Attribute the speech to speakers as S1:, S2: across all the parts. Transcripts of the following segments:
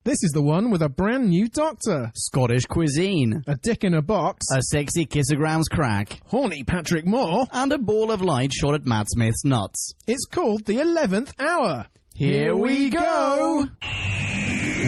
S1: This is the one with a brand new doctor,
S2: Scottish cuisine,
S1: a dick in a box,
S2: a sexy kissograms crack,
S1: horny Patrick Moore,
S2: and a ball of light shot at Matt Smith's nuts.
S1: It's called the 11th Hour.
S2: Here we go!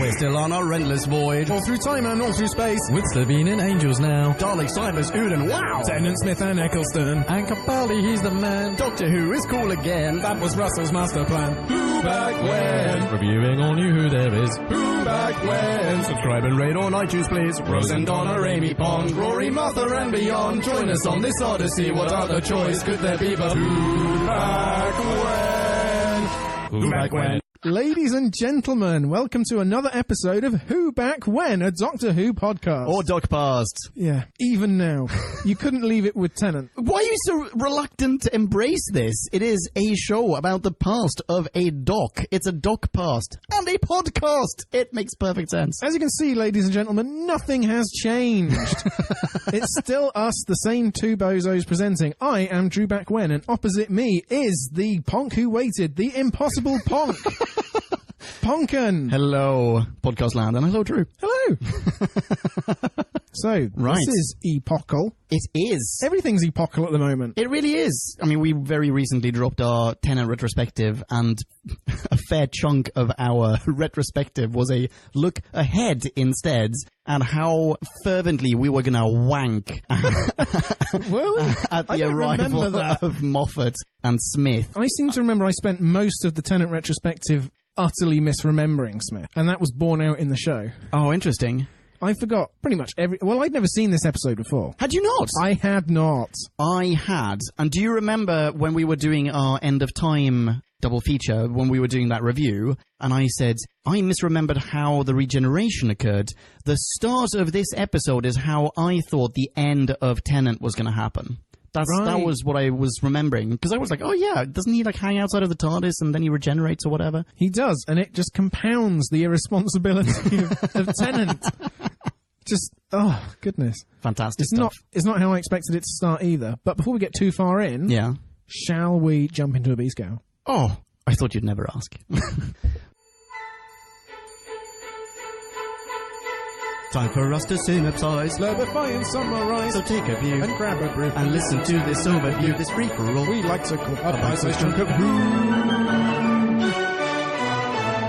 S2: We're still on our endless voyage,
S1: All through time and all through space,
S3: With Slovene and Angels now.
S2: Dalek, Cybers, Uden, wow!
S1: Tennant, Smith and Eccleston.
S3: And Capaldi, he's the man.
S2: Doctor Who is cool again.
S1: That was Russell's master plan. Who back when?
S3: Reviewing all new Who there is.
S1: Who back when?
S2: Subscribe and rate on iTunes, please.
S1: Rose and Donna, Amy Pond, Rory, Martha and beyond. Join us on this odyssey. What other choice could there be but Who back when?
S3: Who back when?
S1: Ladies and gentlemen, welcome to another episode of Who Back When, a Doctor Who podcast.
S2: Or Doc Past.
S1: Yeah, even now. You couldn't leave it with Tennant.
S2: Why are you so reluctant to embrace this? It is a show about the past of a doc. It's a Doc Past and a podcast. It makes perfect sense.
S1: As you can see, ladies and gentlemen, nothing has changed. It's still us, the same two bozos presenting. I am Drew Backwen, and opposite me is the Ponk who waited, the impossible Ponk. Ponkin.
S2: Hello, Podcast Land, and hello, Drew.
S1: Hello. So,
S2: Right.
S1: This is epochal.
S2: It is.
S1: Everything's epochal at the moment.
S2: It really is. I mean, we very recently dropped our Tennant retrospective, and a fair chunk of our retrospective was a look ahead instead, and how fervently we were going to wank
S1: Well,
S2: at
S1: I
S2: the
S1: don't remember
S2: arrival
S1: that.
S2: of Moffat and Smith.
S1: I seem to remember I spent most of the Tennant retrospective utterly misremembering Smith, and that was borne out in the show.
S2: Oh, interesting.
S1: I forgot pretty much well, I'd never seen this episode before.
S2: Had you not?
S1: I had not.
S2: I had. And do you remember when we were doing our End of Time double feature, when we were doing that review, and I said, I misremembered how the regeneration occurred. The start of this episode is how I thought the end of Tennant was going to happen. That was what I was remembering. Because I was like, oh yeah, doesn't he like hang outside of the TARDIS and then he regenerates or whatever?
S1: He does, and it just compounds the irresponsibility of Tennant. Just, oh, goodness.
S2: Fantastic
S1: stuff. It's not how I expected it to start either. But before we get too far in,
S2: yeah,
S1: shall we jump into a B-scale?
S2: Oh, I thought you'd never ask. Time for us to synopsize,
S1: Clarify and summarize,
S2: so take a view
S1: and grab a brew,
S2: and listen to this overview, this free-for-all.
S1: we like to call a bite-sized chunk of Who.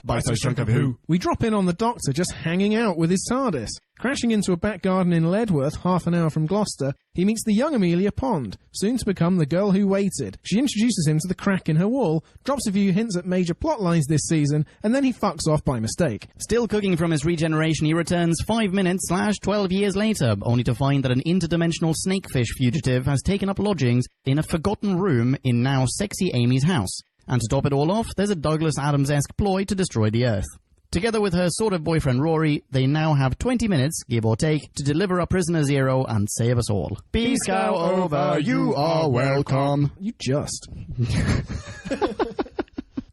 S2: Bite-sized chunk of Who.
S1: We drop in on the Doctor just hanging out with his TARDIS. Crashing into a back garden in Ledworth, half an hour from Gloucester, he meets the young Amelia Pond, soon to become the girl who waited. She introduces him to the crack in her wall, drops a few hints at major plot lines this season, and then he fucks off by mistake.
S2: Still cooking from his regeneration, he returns 5 minutes / 12 years later, only to find that an interdimensional snakefish fugitive has taken up lodgings in a forgotten room in now sexy Amy's house. And to top it all off, there's a Douglas Adams-esque ploy to destroy the Earth. Together with her sort of boyfriend Rory, they now have 20 minutes, give or take, to deliver our prisoner Zero and save us all. Peace cow over, you are welcome.
S1: You just.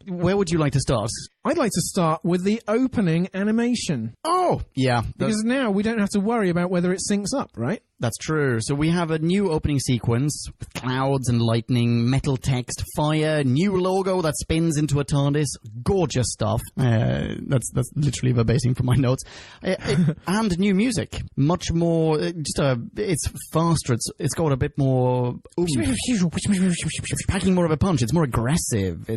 S2: Where would you like to start?
S1: I'd like to start with the opening animation.
S2: Oh, yeah.
S1: Because now we don't have to worry about whether it syncs up, right?
S2: That's true. So we have a new opening sequence with clouds and lightning, metal text, fire, new logo that spins into a TARDIS. Gorgeous stuff. That's literally verbatim from my notes. And new music. Much more, it's faster. It's got a bit more, packing more of a punch. It's more aggressive.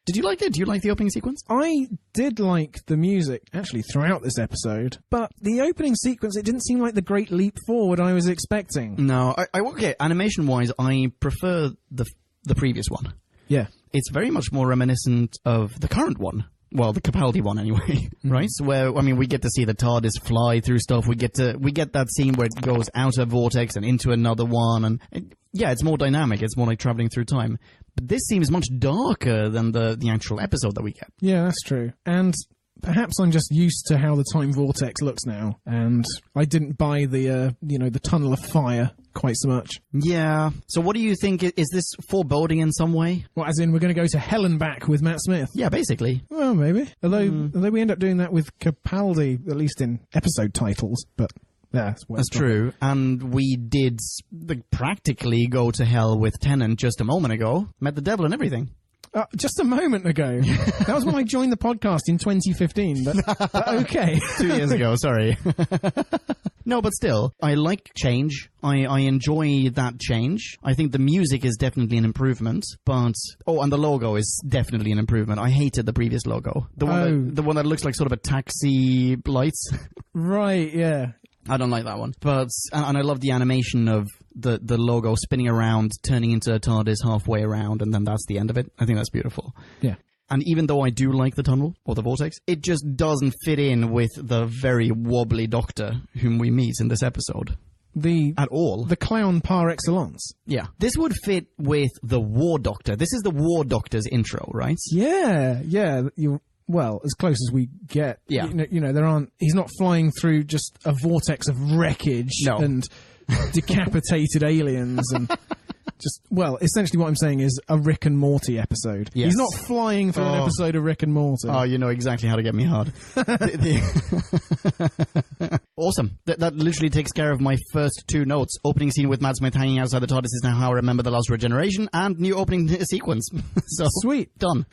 S2: Did you like it? Do you like the opening sequence?
S1: I did like the music, actually, throughout this episode, but the opening sequence, it didn't seem like the great leap forward I was expecting.
S2: No, okay, animation-wise, I prefer the previous one.
S1: Yeah.
S2: It's very much more reminiscent of the current one. Well, the Capaldi one, anyway, right? So where, I mean, we get to see the TARDIS fly through stuff. We get that scene where it goes out of vortex and into another one, and yeah, it's more dynamic. It's more like traveling through time. But this seems much darker than the actual episode that we get.
S1: Yeah, that's true. And perhaps I'm just used to how the time vortex looks now, and I didn't buy the the tunnel of fire quite so much.
S2: Yeah. So what do you think? Is this foreboding in some way?
S1: Well, as in we're going to go to hell and back with Matt Smith?
S2: Yeah, basically.
S1: Well, maybe. Although we end up doing that with Capaldi, at least in episode titles, but... yeah,
S2: that's true. And we did practically go to hell with Tennant just a moment ago. Met the devil and everything.
S1: Just a moment ago. That was when I joined the podcast in 2015, but okay.
S2: 2 years ago, sorry. No, but still, I like change. I enjoy that change. I think the music is definitely an improvement, but... Oh, and the logo is definitely an improvement. I hated the previous logo. The one that looks like sort of a taxi lights.
S1: Right, yeah.
S2: I don't like that one. But, and I love the animation of the logo spinning around, turning into a TARDIS halfway around, and then that's the end of it. I think that's beautiful.
S1: Yeah.
S2: And even though I do like the tunnel, or the vortex, it just doesn't fit in with the very wobbly Doctor whom we meet in this episode. At all.
S1: The clown par excellence.
S2: Yeah. This would fit with the War Doctor. This is the War Doctor's intro, right?
S1: Yeah. Well, as close as we get.
S2: Yeah.
S1: You know, he's not flying through just a vortex of wreckage and decapitated aliens and... essentially what I'm saying is a Rick and Morty episode.
S2: Yes.
S1: He's not flying through an episode of Rick and Morty.
S2: Oh, you know exactly how to get me hard. Awesome. That literally takes care of my first two notes. Opening scene with Matt Smith hanging outside the TARDIS is now how I remember the last regeneration, and new opening sequence. So
S1: sweet.
S2: Done.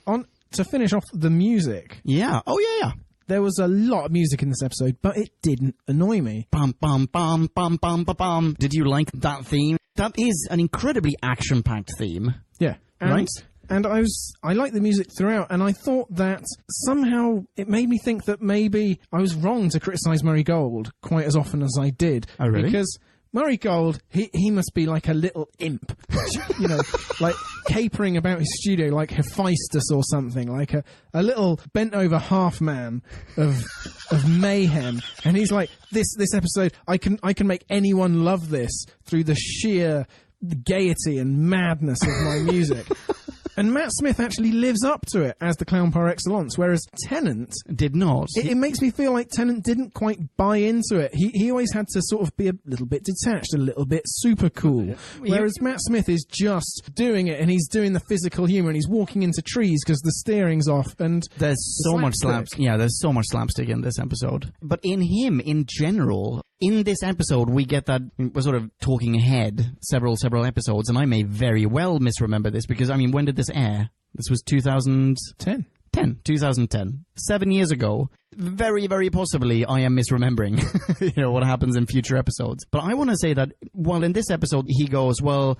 S1: To finish off the music.
S2: Yeah. Oh, yeah.
S1: There was a lot of music in this episode, but it didn't annoy me.
S2: Bum, bum, bum, bum, bum, bum, bum. Did you like that theme? That is an incredibly action-packed theme.
S1: Yeah.
S2: Right?
S1: And I liked the music throughout, and I thought that somehow it made me think that maybe I was wrong to criticise Murray Gold quite as often as I did.
S2: Oh, really?
S1: Because Murray Gold, he must be like a little imp, you know, like capering about his studio like Hephaestus or something, like a little bent-over half-man of mayhem. And he's like, this episode, I can make anyone love this through the sheer gaiety and madness of my music. And Matt Smith actually lives up to it as the clown par excellence, whereas Tennant
S2: did not.
S1: It makes me feel like Tennant didn't quite buy into it. He always had to sort of be a little bit detached, a little bit super cool. Whereas Matt Smith is just doing it, and he's doing the physical humour, and he's walking into trees because the steering's off. And
S2: there's so much slapstick. Yeah, there's so much slapstick in this episode. But in him, in general, in this episode, we get that we're sort of talking ahead several episodes, and I may very well misremember this because, I mean, when did this air? This was 2010. 2010. 7 years ago. Very, very possibly I am misremembering, what happens in future episodes. But I want to say that while in this episode he goes, well,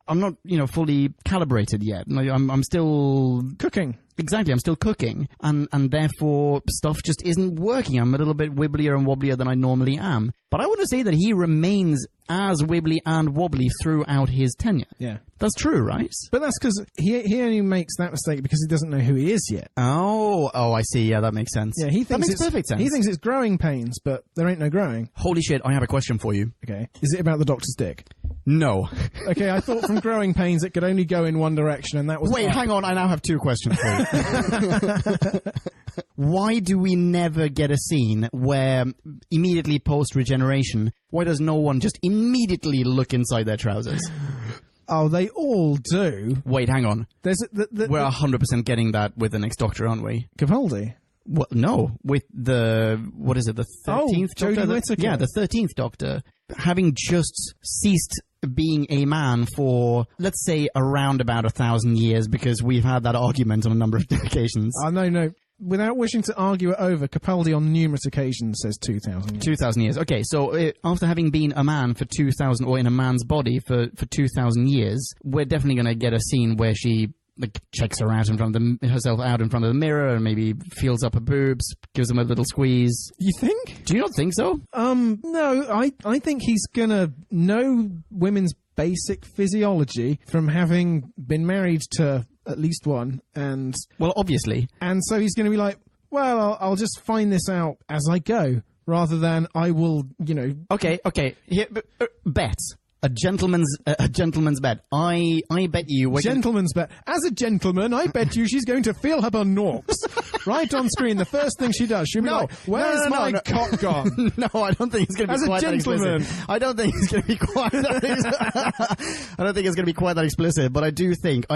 S2: I'm not, fully calibrated yet. I'm still
S1: cooking.
S2: Exactly, I'm still cooking, and therefore stuff just isn't working. I'm a little bit wibblier and wobblier than I normally am. But I want to say that he remains as wibbly and wobbly throughout his tenure.
S1: Yeah.
S2: That's true, right?
S1: But that's because he only makes that mistake because he doesn't know who he is yet.
S2: Oh, I see. Yeah, that makes sense.
S1: Yeah,
S2: that makes perfect sense.
S1: He thinks it's growing pains, but there ain't no growing.
S2: Holy shit, I have a question for you.
S1: Okay. Is it about the Doctor's dick?
S2: No.
S1: Okay, I thought from growing pains it could only go in one direction, and that was...
S2: Wait, hang on, I now have two questions for you. Why do we never get a scene where, immediately post-regeneration, why does no one just immediately look inside their trousers?
S1: Oh, they all do.
S2: Wait, hang on.
S1: We're
S2: 100% getting that with the next Doctor, aren't we?
S1: Capaldi?
S2: Well, no, with the 13th Doctor?
S1: Jodie Whittaker.
S2: Yeah, the 13th Doctor. Having just ceased being a man for, let's say, around about 1,000 years, because we've had that argument on a number of occasions.
S1: No. Without wishing to argue it over, Capaldi on numerous occasions says 2,000 years.
S2: 2,000 years. Okay, so after having been a man for 2,000, or in a man's body for 2,000 years, we're definitely going to get a scene where she checks herself out in front of the mirror and maybe feels up her boobs, gives them a little squeeze.
S1: You think?
S2: Do you not think so?
S1: No, I think he's going to know women's basic physiology from having been married to at least one, and... Well,
S2: obviously.
S1: And so he's going to be like, well, I'll just find this out as I go, rather than I will,
S2: Okay. Here, bet. A gentleman's bet. I bet you...
S1: Gentleman's bet. As a gentleman, I bet you she's going to feel her norks. Right on screen, the first thing she does, she'll be like, where's my cock gone?
S2: No, I don't think it's going to be quite that explicit. I don't think it's going to be quite that I don't think it's going to be quite that explicit, but I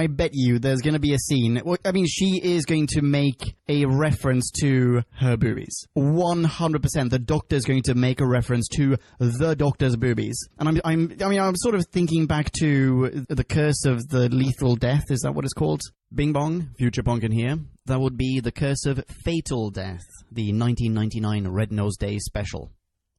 S2: bet you there's going to be a scene... I mean, she is going to make a reference to her boobies. 100%. The Doctor's going to make a reference to the Doctor's boobies. And I'm mean, I'm sort of thinking back to the curse of the lethal death. Is that what it's called? Bing bong, future punk in here. That would be the curse of fatal death, the 1999 Red Nose Day special.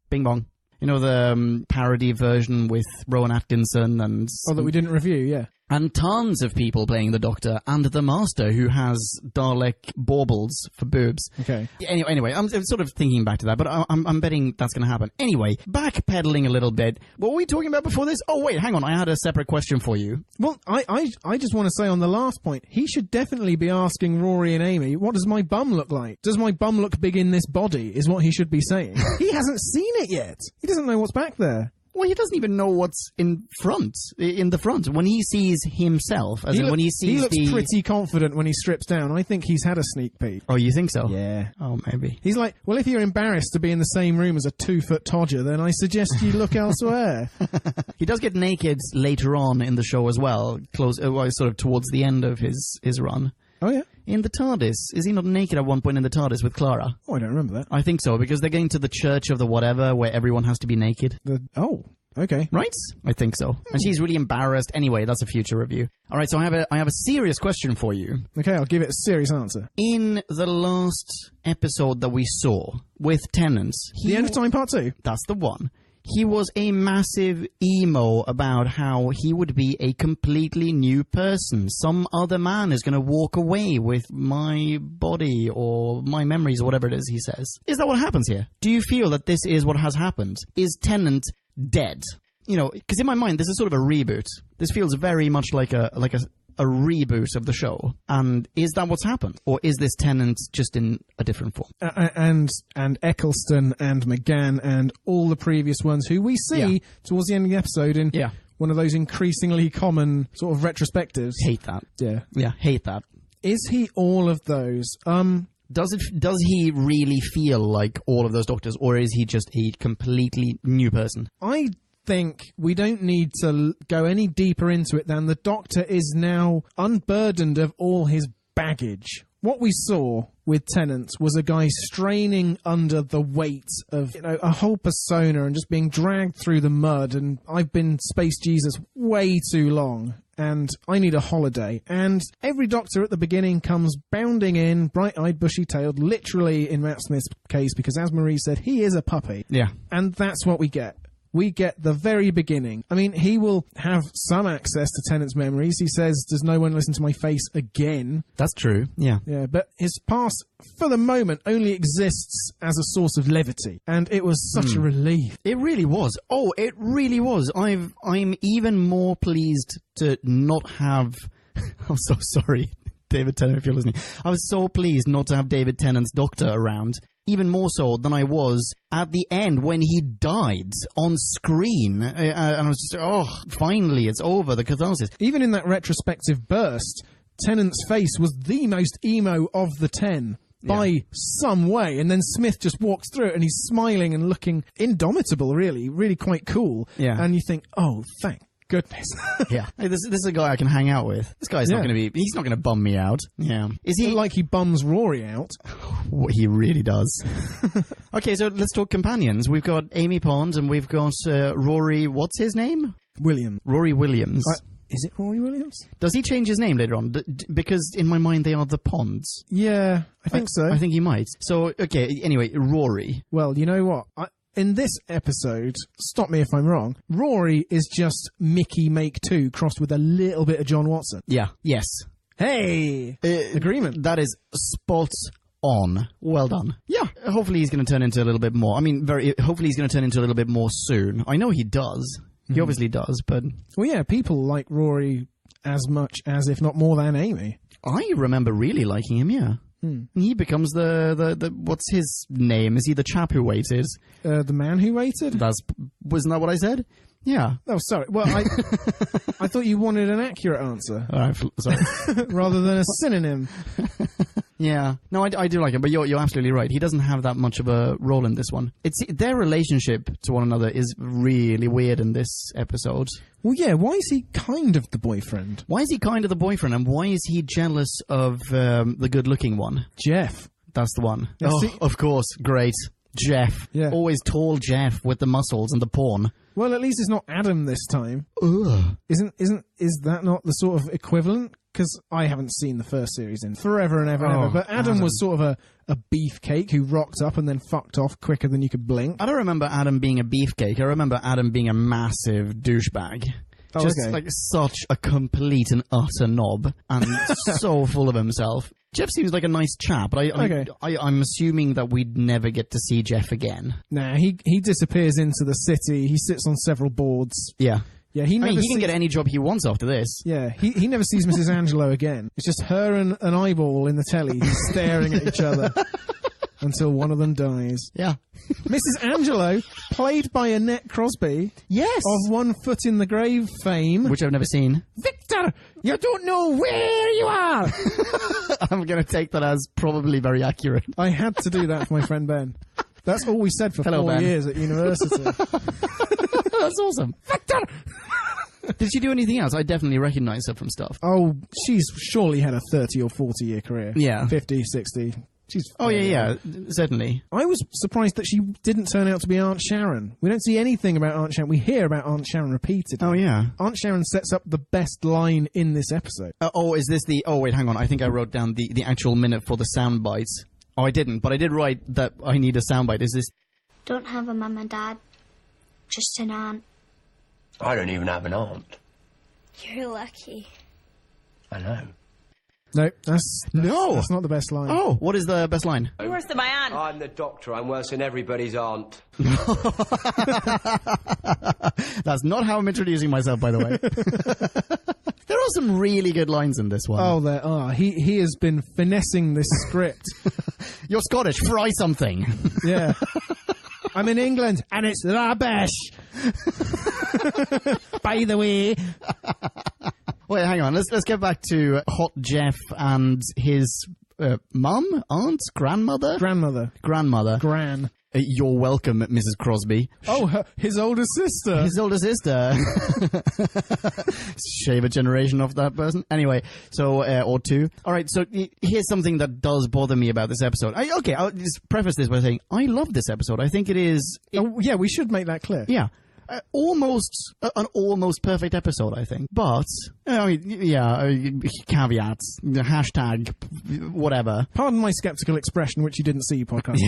S2: Bing bong. You know, the parody version with Rowan Atkinson and...
S1: Oh, that we didn't review, yeah.
S2: And tons of people playing the Doctor and the Master, who has Dalek baubles for boobs.
S1: Okay.
S2: Anyway, I'm sort of thinking back to that, but I'm betting that's going to happen. Anyway, backpedaling a little bit. What were we talking about before this? Oh, wait, hang on. I had a separate question for you.
S1: Well, I just want to say on the last point, he should definitely be asking Rory and Amy, what does my bum look like? Does my bum look big in this body, is what he should be saying. He hasn't seen it yet. He doesn't know what's back there.
S2: Well, he doesn't even know what's in the front. When he sees himself, when he sees
S1: he looks pretty confident when he strips down. I think he's had a sneak peek.
S2: Oh, you think so?
S1: Yeah.
S2: Oh, maybe.
S1: He's like, well, if you're embarrassed to be in the same room as a 2-foot todger, then I suggest you look elsewhere.
S2: He does get naked later on in the show as well, sort of towards the end of his run.
S1: Oh, yeah?
S2: In the TARDIS. Is he not naked at one point in the TARDIS with Clara?
S1: Oh, I don't remember that.
S2: I think so, because they're going to the church of the whatever, where everyone has to be naked.
S1: Oh, okay.
S2: Right? I think so. And she's really embarrassed. Anyway, that's a future review. All right, so I have a serious question for you.
S1: Okay, I'll give it a serious answer.
S2: In the last episode that we saw with Tennant...
S1: The End of Time Part 2?
S2: That's the one. He was a massive emo about how he would be a completely new person. Some other man is going to walk away with my body or my memories or whatever it is he says. Is that what happens here? Do you feel that this is what has happened? Is Tennant dead? You know, because in my mind, this is sort of a reboot. This feels very much like a reboot of the show. And is that what's happened? Or is this Tennant just in a different form?
S1: And Eccleston and McGann and all the previous ones who we see towards the end of the episode in one of those increasingly common sort of retrospectives.
S2: Hate that.
S1: Yeah,
S2: hate that.
S1: Is he all of those?
S2: Does he really feel like all of those Doctors, or is he just a completely new person?
S1: I think we don't need to go any deeper into it than the Doctor is now unburdened of all his baggage. What we saw with Tennant was a guy straining under the weight of, a whole persona and just being dragged through the mud, and I've been Space Jesus way too long, and I need a holiday. And every Doctor at the beginning comes bounding in, bright-eyed, bushy-tailed, literally in Matt Smith's case, because as Marie said, he is a puppy.
S2: Yeah.
S1: And that's what we get. We get the very beginning. I mean, he will have some access to Tennant's memories. He says, does no one listen to my face again?
S2: That's true, yeah.
S1: Yeah, but his past, for the moment, only exists as a source of levity. And it was such a relief.
S2: It really was. Oh, it really was. I'm even more pleased to not have... I'm so sorry, David Tennant, if you're listening. I was so pleased not to have David Tennant's Doctor around. Even more so than I was at the end when he died on screen. And I was just, finally, it's over, the catharsis.
S1: Even in that retrospective burst, Tennant's face was the most emo of the 10 by some way. And then Smith just walks through it and he's smiling and looking indomitable, really quite cool.
S2: Yeah.
S1: And you think, oh, thank goodness.
S2: Yeah. Hey, this is a guy I can hang out with. This guy's not going to he's not going to bum me out. Yeah. Is he
S1: like he bums Rory out?
S2: What he really does. Okay, so let's talk companions. We've got Amy Pond and we've got Rory, what's his name?
S1: William.
S2: Rory Williams.
S1: Is it Rory Williams?
S2: Does he change his name later on? Because in my mind they are the Ponds.
S1: Yeah, I think so.
S2: I think he might. So, okay, anyway, Rory.
S1: Well, you know what? In this episode, stop me if I'm wrong, Rory is just Mickey Make 2 crossed with a little bit of John Watson.
S2: Yeah. Yes.
S1: Hey! Agreement.
S2: That is spot on. Well done. Yeah. Hopefully he's going to turn into a little bit more. I mean, hopefully he's going to turn into a little bit more soon. I know he does. He obviously does, but...
S1: Well, yeah, people like Rory as much as, if not more than, Amy.
S2: I remember really liking him, yeah. He becomes the what's his name? Is he the chap who waited?
S1: The man who waited?
S2: Wasn't that what I said? Yeah.
S1: Oh, sorry. Well, I thought you wanted an accurate answer.
S2: Sorry.
S1: Rather than a synonym.
S2: Yeah. No, I do like him, but you're absolutely right. He doesn't have that much of a role in this one. Their relationship to one another is really weird in this episode.
S1: Well, yeah, why is he kind of the boyfriend?
S2: Why is he kind of the boyfriend, and why is he jealous of the good-looking one?
S1: Jeff.
S2: That's the one.
S1: Yeah,
S2: of course. Great. Jeff.
S1: Yeah.
S2: Always tall Jeff with the muscles and the porn.
S1: Well, at least it's not Adam this time.
S2: Ugh.
S1: Is that not the sort of equivalent? Because I haven't seen the first series in forever and ever and ever. But Adam was sort of a beefcake who rocked up and then fucked off quicker than you could blink.
S2: I don't remember Adam being a beefcake. I remember Adam being a massive douchebag. Just like such a complete and utter knob and so full of himself. Jeff seems like a nice chap, but I'm assuming that we'd never get to see Jeff again.
S1: Nah, he disappears into the city. He sits on several boards.
S2: Yeah.
S1: Yeah, he
S2: can get any job he wants after this.
S1: Yeah, he never sees Mrs. Angelo again. It's just her and an eyeball in the telly staring at each other until one of them dies.
S2: Yeah.
S1: Mrs. Angelo, played by Annette Crosby.
S2: Yes.
S1: Of 1 Foot in the Grave fame.
S2: Which I've never seen.
S1: Victor, you don't know where you are.
S2: I'm going to take that as probably very accurate.
S1: I had to do that for my friend Ben. That's all we said for 4 years at university.
S2: That's awesome. Victor! Did she do anything else? I definitely recognize her from stuff.
S1: Oh, she's surely had a 30 or 40 year career.
S2: Yeah.
S1: 50, 60. She's
S2: Certainly.
S1: I was surprised that she didn't turn out to be Aunt Sharon. We don't see anything about Aunt Sharon. We hear about Aunt Sharon repeatedly.
S2: Oh, yeah.
S1: Aunt Sharon sets up the best line in this episode.
S2: Is this the... Oh, wait, hang on. I think I wrote down the actual minute for the sound bites. Oh, I didn't, but I did write that I need a soundbite. Is this...
S4: Don't have a mum and dad, just an aunt.
S5: I don't even have an aunt.
S4: You're lucky.
S5: I know.
S1: No, that's not the best line.
S2: Oh, what is the best line?
S6: You're worse than my aunt.
S5: I'm the doctor. I'm worse than everybody's aunt.
S2: That's not how I'm introducing myself, by the way. There are some really good lines in this one.
S1: Oh, there are. He has been finessing this script.
S2: You're Scottish. Fry something.
S1: Yeah. I'm in England, and it's rubbish. By the way.
S2: Wait, hang on. Let's get back to Hot Jeff and his mum, aunt, grandmother? Grandmother.
S1: Gran.
S2: You're welcome, Mrs. Crosby.
S1: Oh, his older sister.
S2: His older sister. Shave a generation off that person. Anyway, so, or two. All right, so here's something that does bother me about this episode. I'll just preface this by saying, I love this episode. I think it is...
S1: yeah, we should make that clear.
S2: Yeah. An almost perfect episode, I think. But, caveats, hashtag, whatever.
S1: Pardon my skeptical expression, which you didn't see, podcast.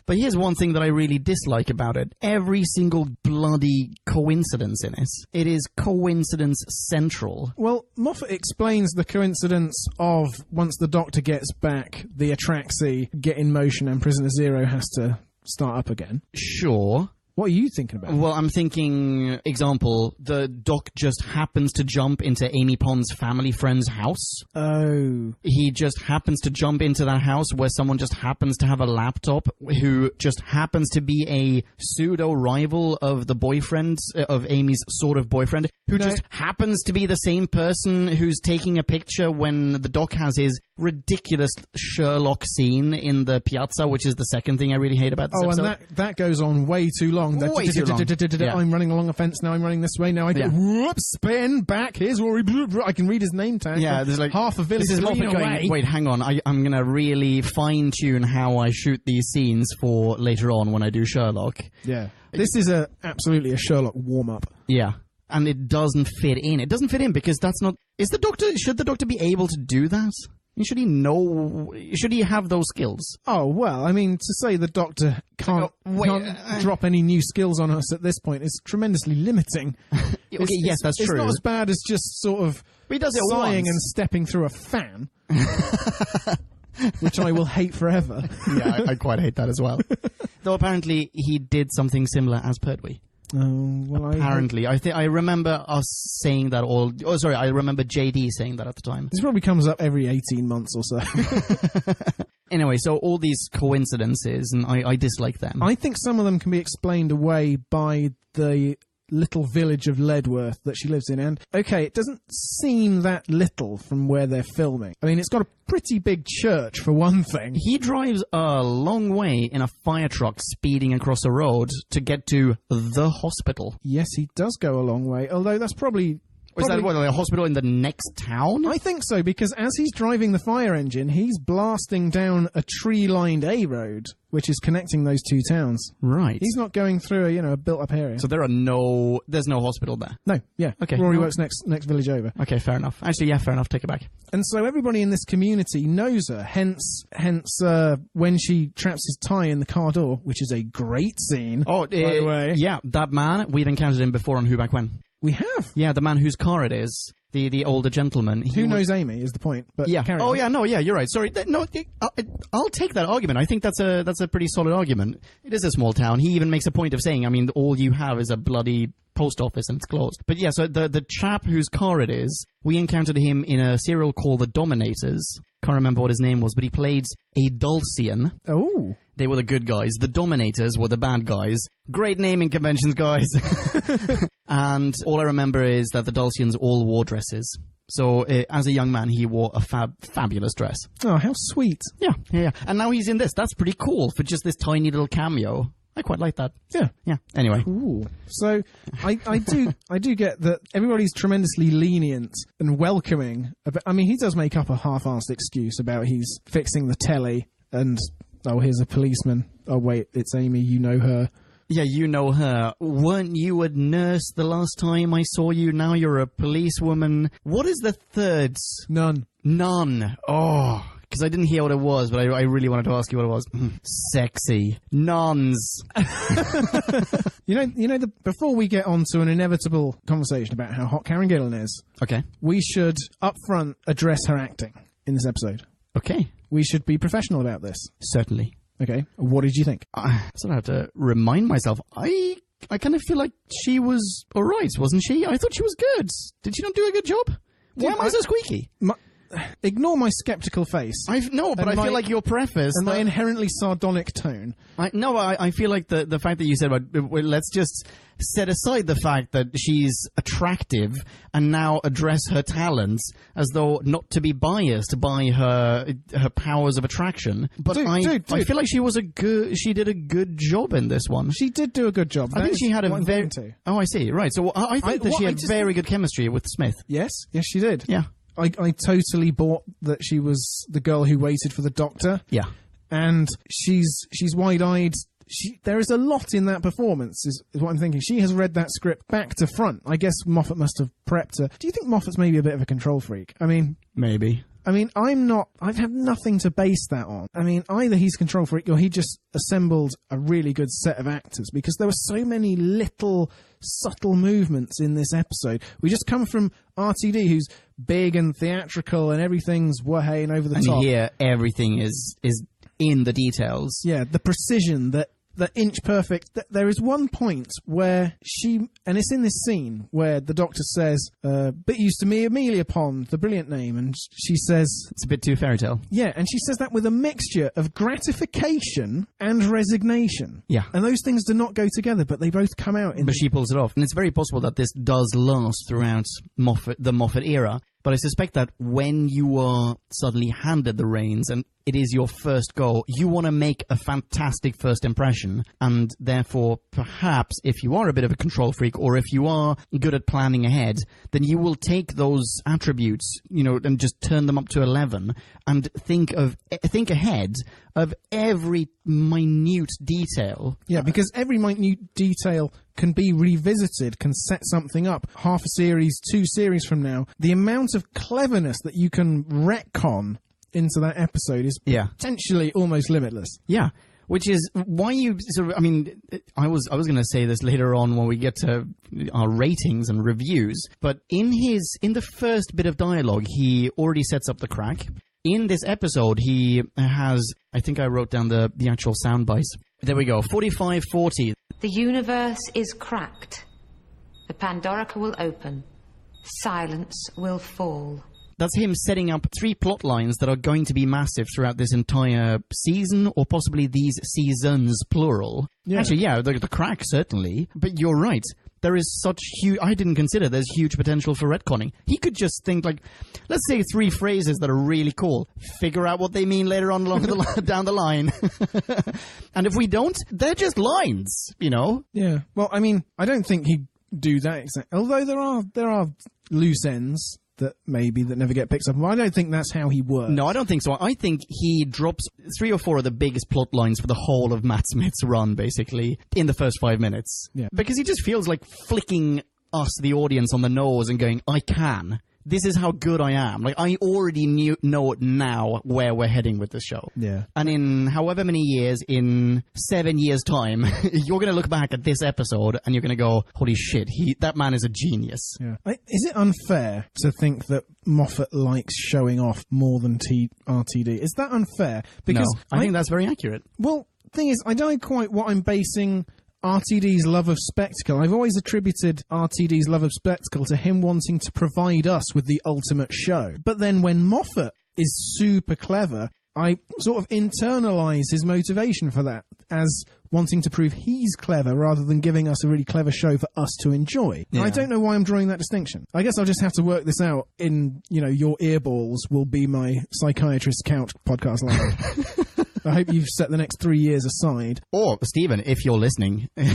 S2: But here's one thing that I really dislike about it. Every single bloody coincidence in it. It is coincidence central.
S1: Well, Moffat explains the coincidence of once the Doctor gets back, the Atraxi get in motion and Prisoner Zero has to start up again.
S2: Sure.
S1: What are you thinking about?
S2: Well, I'm thinking, example, the Doc just happens to jump into Amy Pond's family friend's house.
S1: Oh.
S2: He just happens to jump into that house where someone just happens to have a laptop who just happens to be a pseudo-rival of the boyfriend, of Amy's sort of boyfriend, who just happens to be the same person who's taking a picture when the Doc has his ridiculous Sherlock scene in the piazza, which is the second thing I really hate about this episode.
S1: And that goes on way too long.
S2: Way too long. Yeah.
S1: I'm running along a fence now, I'm running this way now, I go, whoops, spin, back, here's Rory, I can read his name tag.
S2: Yeah, there's like
S1: half a village
S2: going, wait, hang on, I'm going to really fine-tune how I shoot these scenes for later on when I do Sherlock.
S1: Yeah. This is absolutely a Sherlock warm-up.
S2: Yeah. And it doesn't fit in. It doesn't fit in because that's not... Should the Doctor be able to do that? Should he know... Should he have those skills?
S1: Oh, well, I mean, to say the Doctor can't drop any new skills on us at this point is tremendously limiting.
S2: Yes, that's true.
S1: It's not as bad as just sort of
S2: he does it
S1: sighing
S2: once.
S1: And stepping through a fan. Which I will hate forever.
S2: Yeah, I quite hate that as well. Though apparently he did something similar as Pertwee.
S1: Oh, well,
S2: apparently. I remember us saying that I remember JD saying that at the time.
S1: This probably comes up every 18 months or so.
S2: Anyway, so all these coincidences, and I dislike them.
S1: I think some of them can be explained away by the little village of Ledworth that she lives in. And, okay, it doesn't seem that little from where they're filming. I mean, it's got a pretty big church, for one thing.
S2: He drives a long way in a fire truck speeding across a road to get to the hospital.
S1: Yes, he does go a long way, although that's probably...
S2: Or is that what, like a hospital in the next town?
S1: I think so, because as he's driving the fire engine, he's blasting down a tree-lined A road, which is connecting those two towns.
S2: Right.
S1: He's not going through a built-up area.
S2: So there's no hospital there.
S1: No, yeah.
S2: Okay.
S1: Rory works next village over.
S2: Okay, fair enough. Actually, yeah, fair enough. Take it back.
S1: And so everybody in this community knows her, hence when she traps his tie in the car door, which is a great scene, by the way.
S2: Yeah, that man, we've encountered him before on Who Back When.
S1: We have.
S2: Yeah, the man whose car it is, the older gentleman.
S1: Who knows Amy is the point, but
S2: yeah.
S1: carry
S2: Oh,
S1: on.
S2: yeah, no, yeah, you're right. Sorry. I'll take that argument. I think that's a pretty solid argument. It is a small town. He even makes a point of saying, I mean, all you have is a bloody post office and it's closed. But yeah, so the chap whose car it is, we encountered him in a serial called The Dominators. Can't remember what his name was, but he played a Dulcian.
S1: Oh.
S2: They were the good guys. The Dominators were the bad guys. Great naming conventions, guys. And all I remember is that the Dulcians all wore dresses. So as a young man, he wore a fabulous dress.
S1: Oh, how sweet.
S2: Yeah. And now he's in this. That's pretty cool for just this tiny little cameo. I quite like that.
S1: Yeah.
S2: Anyway.
S1: Cool. So I do get that everybody's tremendously lenient and welcoming. I mean, he does make up a half-assed excuse about he's fixing the telly and, oh, here's a policeman. Oh, wait, it's Amy. You know her.
S2: Yeah, you know her. Weren't you a nurse the last time I saw you? Now you're a policewoman. What is the third?
S1: None.
S2: Oh, because I didn't hear what it was, but I really wanted to ask you what it was. Sexy. Nuns.
S1: Before we get on to an inevitable conversation about how hot Karen Gillan is,
S2: Okay.
S1: we should up front address her acting in this episode.
S2: Okay.
S1: We should be professional about this.
S2: Certainly.
S1: Okay. What did you think?
S2: I sort of have to remind myself. I kind of feel like she was all right, wasn't she? I thought she was good. Did she not do a good job? Why am I so squeaky?
S1: Ignore my sceptical face.
S2: I feel like your preface
S1: and my inherently sardonic tone.
S2: I feel like the fact that you said about let's just set aside the fact that she's attractive and now address her talents as though not to be biased by her powers of attraction. But I feel like she did a good job in this one.
S1: She did do a good job.
S2: I think she had a very. Oh, I see. Right. So I think that she had very good chemistry with Smith.
S1: Yes, she did.
S2: Yeah.
S1: I totally bought that she was the girl who waited for the doctor.
S2: Yeah.
S1: And she's wide-eyed. There is a lot in that performance, is what I'm thinking. She has read that script back to front. I guess Moffat must have prepped her. Do you think Moffat's maybe a bit of a control freak? I mean...
S2: Maybe.
S1: I mean, I have nothing to base that on. I mean, either he's a control freak or he just assembled a really good set of actors, because there were so many little subtle movements in this episode. We just come from RTD, who's big and theatrical and everything's wahey and over the top.
S2: And here, everything is in the details.
S1: Yeah, the precision, the inch perfect. There is one point where and it's in this scene where the doctor says, bit used to me, Amelia Pond, the brilliant name, and she says...
S2: It's a bit too fairy tale.
S1: Yeah, and she says that with a mixture of gratification and resignation.
S2: Yeah.
S1: And those things do not go together, but they both come out.
S2: But she pulls it off. And it's very possible that this does last throughout the Moffat era. But I suspect that when you are suddenly handed the reins and it is your first go, you want to make a fantastic first impression. And therefore, perhaps, if you are a bit of a control freak or if you are good at planning ahead, then you will take those attributes, and just turn them up to 11 and think ahead of every minute detail.
S1: Yeah, because every minute detail can be revisited, can set something up. Half a series, 2 series from now, the amount of cleverness that you can retcon into that episode is potentially almost limitless.
S2: Yeah. Which is why you sort of, I mean, I was going to say this later on when we get to our ratings and reviews, but in the first bit of dialogue, he already sets up the crack. In this episode, he has, I think I wrote down the actual sound bites. There we go, 45-40.
S6: The universe is cracked. The Pandorica will open. Silence will fall.
S2: That's him setting up 3 plot lines that are going to be massive throughout this entire season, or possibly these seasons, plural. Yeah. Actually, yeah, the crack, certainly. But you're right. There is such huge... I didn't consider there's huge potential for retconning. He could just think, let's say 3 phrases that are really cool. Figure out what they mean later on down the line. And if we don't, they're just lines,
S1: Yeah. Well, I mean, I don't think he do that exactly. Although there are loose ends that never get picked up. I don't think that's how he works.
S2: No, I don't think so. I think he drops 3 or 4 of the biggest plot lines for the whole of Matt Smith's run, basically, in the first 5 minutes.
S1: Yeah.
S2: Because he just feels like flicking us, the audience, on the nose and going, I can. This is how good I am. Like, I already know now where we're heading with this show.
S1: Yeah.
S2: And in however many years, in 7 years' time, you're going to look back at this episode and you're going to go, holy shit, that man is a genius.
S1: Yeah. Is it unfair to think that Moffat likes showing off more than RTD? Is that unfair? Because
S2: no, I think that's very accurate.
S1: Well, thing is, I don't know quite what I'm basing RTD's love of spectacle. I've always attributed RTD's love of spectacle to him wanting to provide us with the ultimate show. But then when Moffat is super clever, I sort of internalise his motivation for that as wanting to prove he's clever rather than giving us a really clever show for us to enjoy.
S2: Yeah.
S1: I don't know why I'm drawing that distinction. I guess I'll just have to work this out in, your earballs will be my psychiatrist couch podcast line. I hope you've set the next 3 years aside.
S2: Or, Stephen, if you're listening, come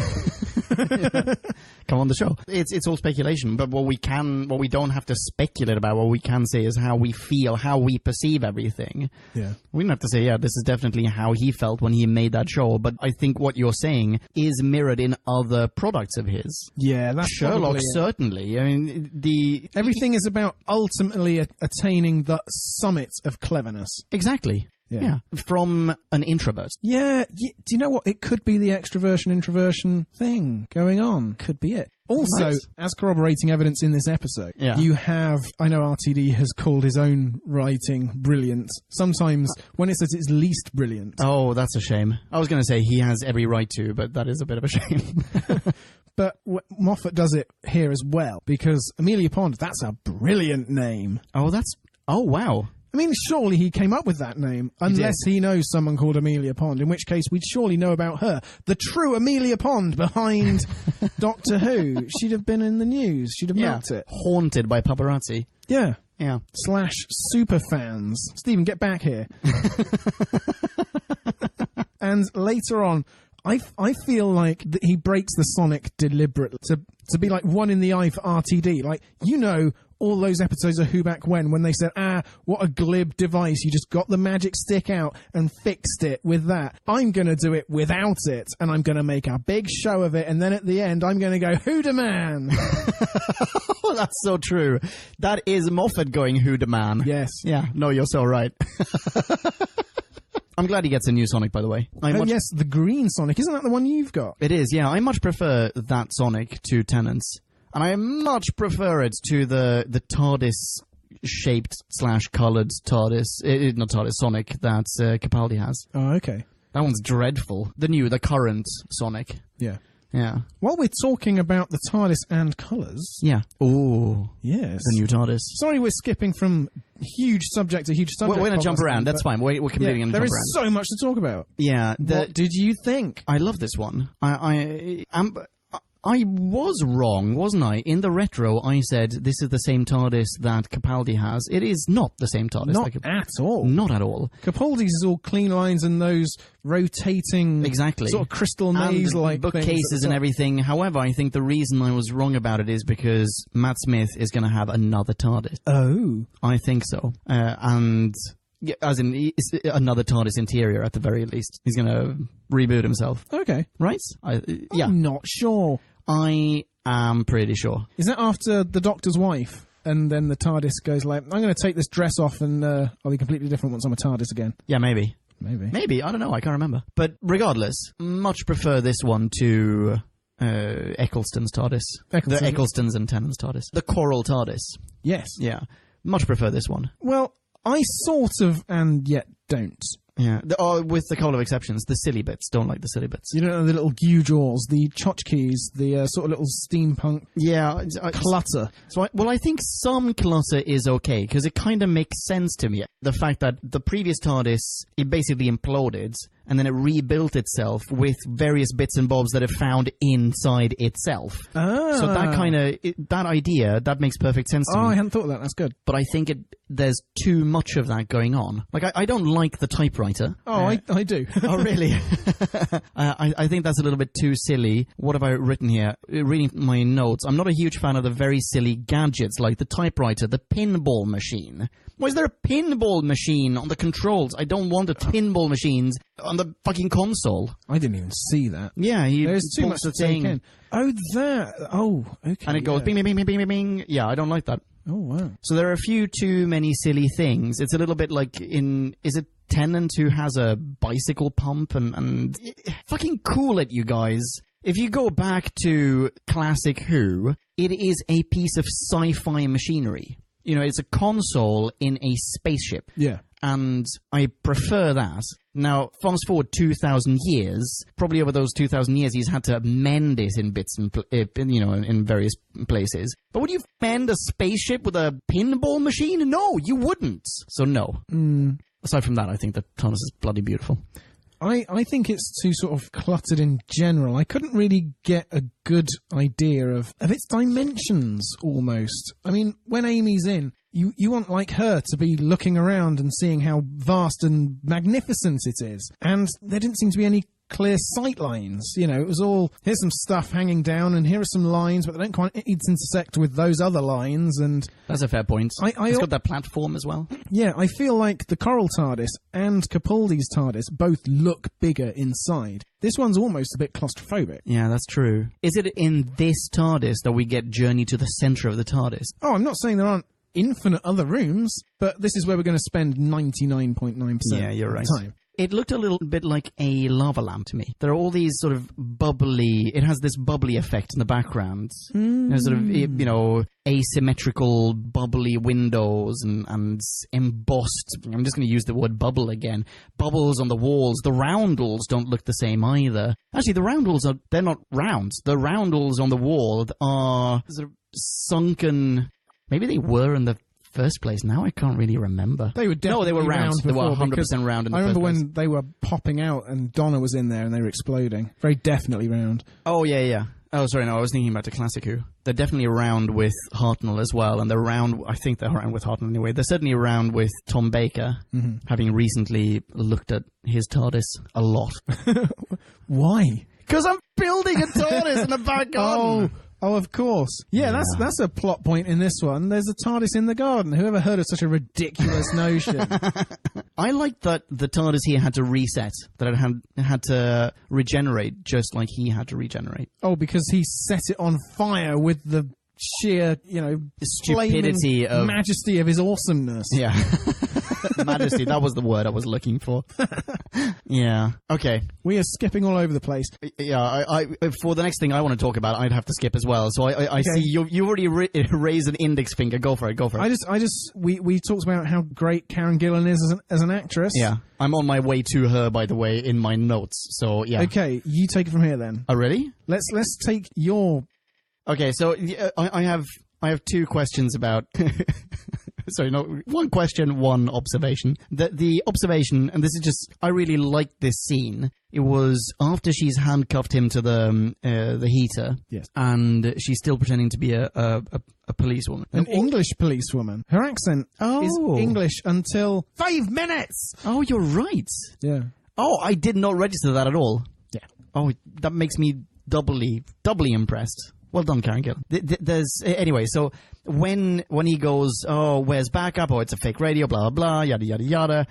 S2: on the show. It's all speculation, but what we don't have to speculate about, what we can say is how we feel, how we perceive everything.
S1: Yeah.
S2: We don't have to say, this is definitely how he felt when he made that show, but I think what you're saying is mirrored in other products of his.
S1: Yeah, that's
S2: Sherlock, certainly. I mean,
S1: everything is about ultimately attaining the summit of cleverness.
S2: Exactly. Yeah. From an introvert.
S1: Yeah. Do you know what? It could be the extroversion-introversion thing going on. Could be it. Also, as corroborating evidence in this episode, you have, I know RTD has called his own writing brilliant. Sometimes when it says it's least brilliant.
S2: Oh, that's a shame. I was going to say he has every right to, but that is a bit of a shame.
S1: But Moffat does it here as well, because Amelia Pond, that's a brilliant name.
S2: Oh, wow.
S1: I mean, surely he came up with that name, unless he knows someone called Amelia Pond, in which case we'd surely know about her. The true Amelia Pond behind Doctor Who. She'd have been in the news. She'd have milked it.
S2: Haunted by paparazzi.
S1: Yeah.
S2: Yeah.
S1: / super fans. Stephen, get back here. And later on, I feel like he breaks the Sonic deliberately to be like one in the eye for RTD. Like, all those episodes of Who Back When they said, what a glib device, you just got the magic stick out and fixed it with that. I'm going to do it without it, and I'm going to make a big show of it, and then at the end, I'm going to go, Who da man?
S2: Oh, that's so true. That is Moffat going Who da man.
S1: Yes.
S2: Yeah, no, you're so right. I'm glad he gets a new Sonic, by the way.
S1: Yes, the green Sonic. Isn't that the one you've got?
S2: It is, yeah. I much prefer that Sonic to Tennant's. And I much prefer it to the TARDIS-shaped / coloured TARDIS, not TARDIS, Sonic that Capaldi has.
S1: Oh, okay.
S2: That one's dreadful. The current Sonic.
S1: Yeah.
S2: Yeah.
S1: While we're talking about the TARDIS and colours...
S2: Yeah. Oh.
S1: Yes.
S2: The new TARDIS.
S1: Sorry we're skipping from huge subject to huge subject.
S2: We're going to jump around. That's fine. We're completely going to jump around.
S1: There is so much to talk about.
S2: Yeah.
S1: What did you think?
S2: I love this one. I was wrong, wasn't I? In the retro, I said this is the same TARDIS that Capaldi has. It is not the same TARDIS.
S1: Not at all.
S2: Not at all.
S1: Capaldi's is all clean lines and those rotating...
S2: Exactly.
S1: Sort of crystal maze-like
S2: bookcases and everything. However, I think the reason I was wrong about it is because Matt Smith is going to have another TARDIS.
S1: Oh.
S2: I think so. And... Yeah, as in, another TARDIS interior at the very least. He's going to reboot himself.
S1: Okay.
S2: Right? Yeah.
S1: I'm not sure.
S2: I am pretty sure.
S1: Is that after the Doctor's wife? And then the TARDIS goes like, I'm going to take this dress off and I'll be completely different once I'm a TARDIS again.
S2: Yeah, maybe.
S1: Maybe.
S2: I don't know. I can't remember. But regardless, much prefer this one to Eccleston's TARDIS. The Ecclestons and Tennant's TARDIS. The Coral TARDIS.
S1: Yes.
S2: Yeah. Much prefer this one.
S1: Well, I sort of and yet don't.
S2: Yeah, with a couple of exceptions. The silly bits. Don't like the silly bits.
S1: You don't know the little gewgaws, the tchotchkes, the sort of little steampunk clutter.
S2: So, I think some clutter is okay, because it kind of makes sense to me. The fact that the previous TARDIS, it basically imploded, and then it rebuilt itself with various bits and bobs that it found inside itself.
S1: Ah.
S2: So that kind of, that idea, that makes perfect sense to me.
S1: I hadn't thought of that. That's good.
S2: But I think there's too much of that going on. Like, I don't like the typewriter.
S1: Oh, I do.
S2: Oh, really? I think that's a little bit too silly. What have I written here? Reading my notes, I'm not a huge fan of the very silly gadgets like the typewriter, the pinball machine. Why is there a pinball machine on the controls? I don't want a pinball machines on the fucking console.
S1: I didn't even see that.
S2: Yeah,
S1: there's too much to take in. Oh, that. Oh, okay.
S2: And it goes bing, bing, bing, bing, bing, bing. Yeah, I don't like that.
S1: Oh, wow.
S2: So there are a few too many silly things. It's a little bit like is it Tennant who has a bicycle pump and fucking cool it, you guys. If you go back to classic Who, it is a piece of sci-fi machinery. You know, it's a console in a spaceship.
S1: Yeah.
S2: And I prefer that. Now, fast forward 2,000 years, probably over those 2,000 years, he's had to mend it in bits and, in various places. But would you mend a spaceship with a pinball machine? No, you wouldn't. So no. Aside from that, I think the TARDIS is bloody beautiful.
S1: I think it's too sort of cluttered in general. I couldn't really get a good idea of its dimensions, almost. I mean, when Amy's in, you want, like her, to be looking around and seeing how vast and magnificent it is. And there didn't seem to be any clear sight lines. You know, it was all, here's some stuff hanging down and here are some lines, but they don't quite intersect with those other lines. And
S2: that's a fair point. It's got that platform as well. Yeah,
S1: I feel like the Coral TARDIS and Capaldi's TARDIS both look bigger inside. This one's almost a bit claustrophobic.
S2: Yeah, that's true. Is it in this TARDIS that we get Journey to the Centre of the TARDIS?
S1: Oh, I'm not saying there aren't infinite other rooms, but this is where we're going to spend 99.9%
S2: you're right.
S1: of the time.
S2: It looked a little bit like a lava lamp to me. There are all these sort of bubbly... It has this bubbly effect in the background. There's sort of, asymmetrical bubbly windows and embossed... I'm just going to use the word bubble again. Bubbles on the walls. The roundels don't look the same either. Actually, the roundels they're not round. The roundels on the wall are sort of sunken... Maybe they were in the first place. Now I can't really remember.
S1: They were definitely
S2: they were round. They were 100% round in the first place.
S1: I remember when they were popping out and Donna was in there and they were exploding. Very definitely round.
S2: Oh, yeah. Oh, sorry, no, I was thinking about the classic Who. They're definitely round with Hartnell as well, and they're round, I think they're round with Hartnell anyway. They're certainly round with Tom Baker, having recently looked at his TARDIS a lot.
S1: Why?
S2: Because I'm building a TARDIS in the back garden.
S1: Oh, of course. Yeah, that's a plot point in this one. There's a TARDIS in the garden. Whoever heard of such a ridiculous notion?
S2: I like that the TARDIS here had to reset, that it had to regenerate just like he had to regenerate.
S1: Oh, because he set it on fire with the sheer,
S2: stupidity
S1: of majesty of his awesomeness.
S2: Yeah. Majesty, that was the word I was looking for. Yeah. Okay.
S1: We are skipping all over the place.
S2: Yeah, I for the next thing I want to talk about, I'd have to skip as well. So I see you already raised an index finger. Go for it.
S1: We talked about how great Karen Gillan is as an actress.
S2: Yeah. I'm on my way to her, by the way, in my notes. So, yeah.
S1: Okay, you take it from here then.
S2: Oh, really?
S1: Let's take your...
S2: Okay, so I have two questions about... Sorry, no, one question, one observation. The observation, and this is just, I really liked this scene. It was after she's handcuffed him to the heater,
S1: yes,
S2: and she's still pretending to be a policewoman.
S1: An English policewoman. Her accent is English until 5 minutes!
S2: Oh, you're right.
S1: Yeah.
S2: Oh, I did not register that at all.
S1: Yeah.
S2: Oh, that makes me doubly impressed. Well done, Karen Gill. Anyway, so when he goes, oh, where's backup? Oh, it's a fake radio, blah, blah, blah, yada, yada, yada.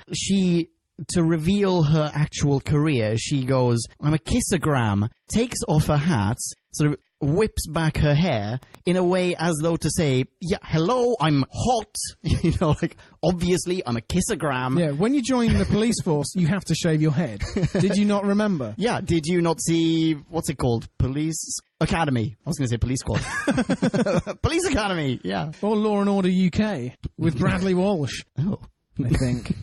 S2: To reveal her actual career, she goes, I'm a kissogram, takes off her hat, sort of whips back her hair in a way as though to say, yeah, hello, I'm hot. Obviously, I'm a kissogram.
S1: Yeah, when you join the police force, you have to shave your head. Did you not remember?
S2: Yeah, did you not see, what's it called? Police Academy. I was going to say police squad. Police Academy, yeah.
S1: Or Law and Order UK with Bradley Walsh.
S2: Oh.
S1: I think.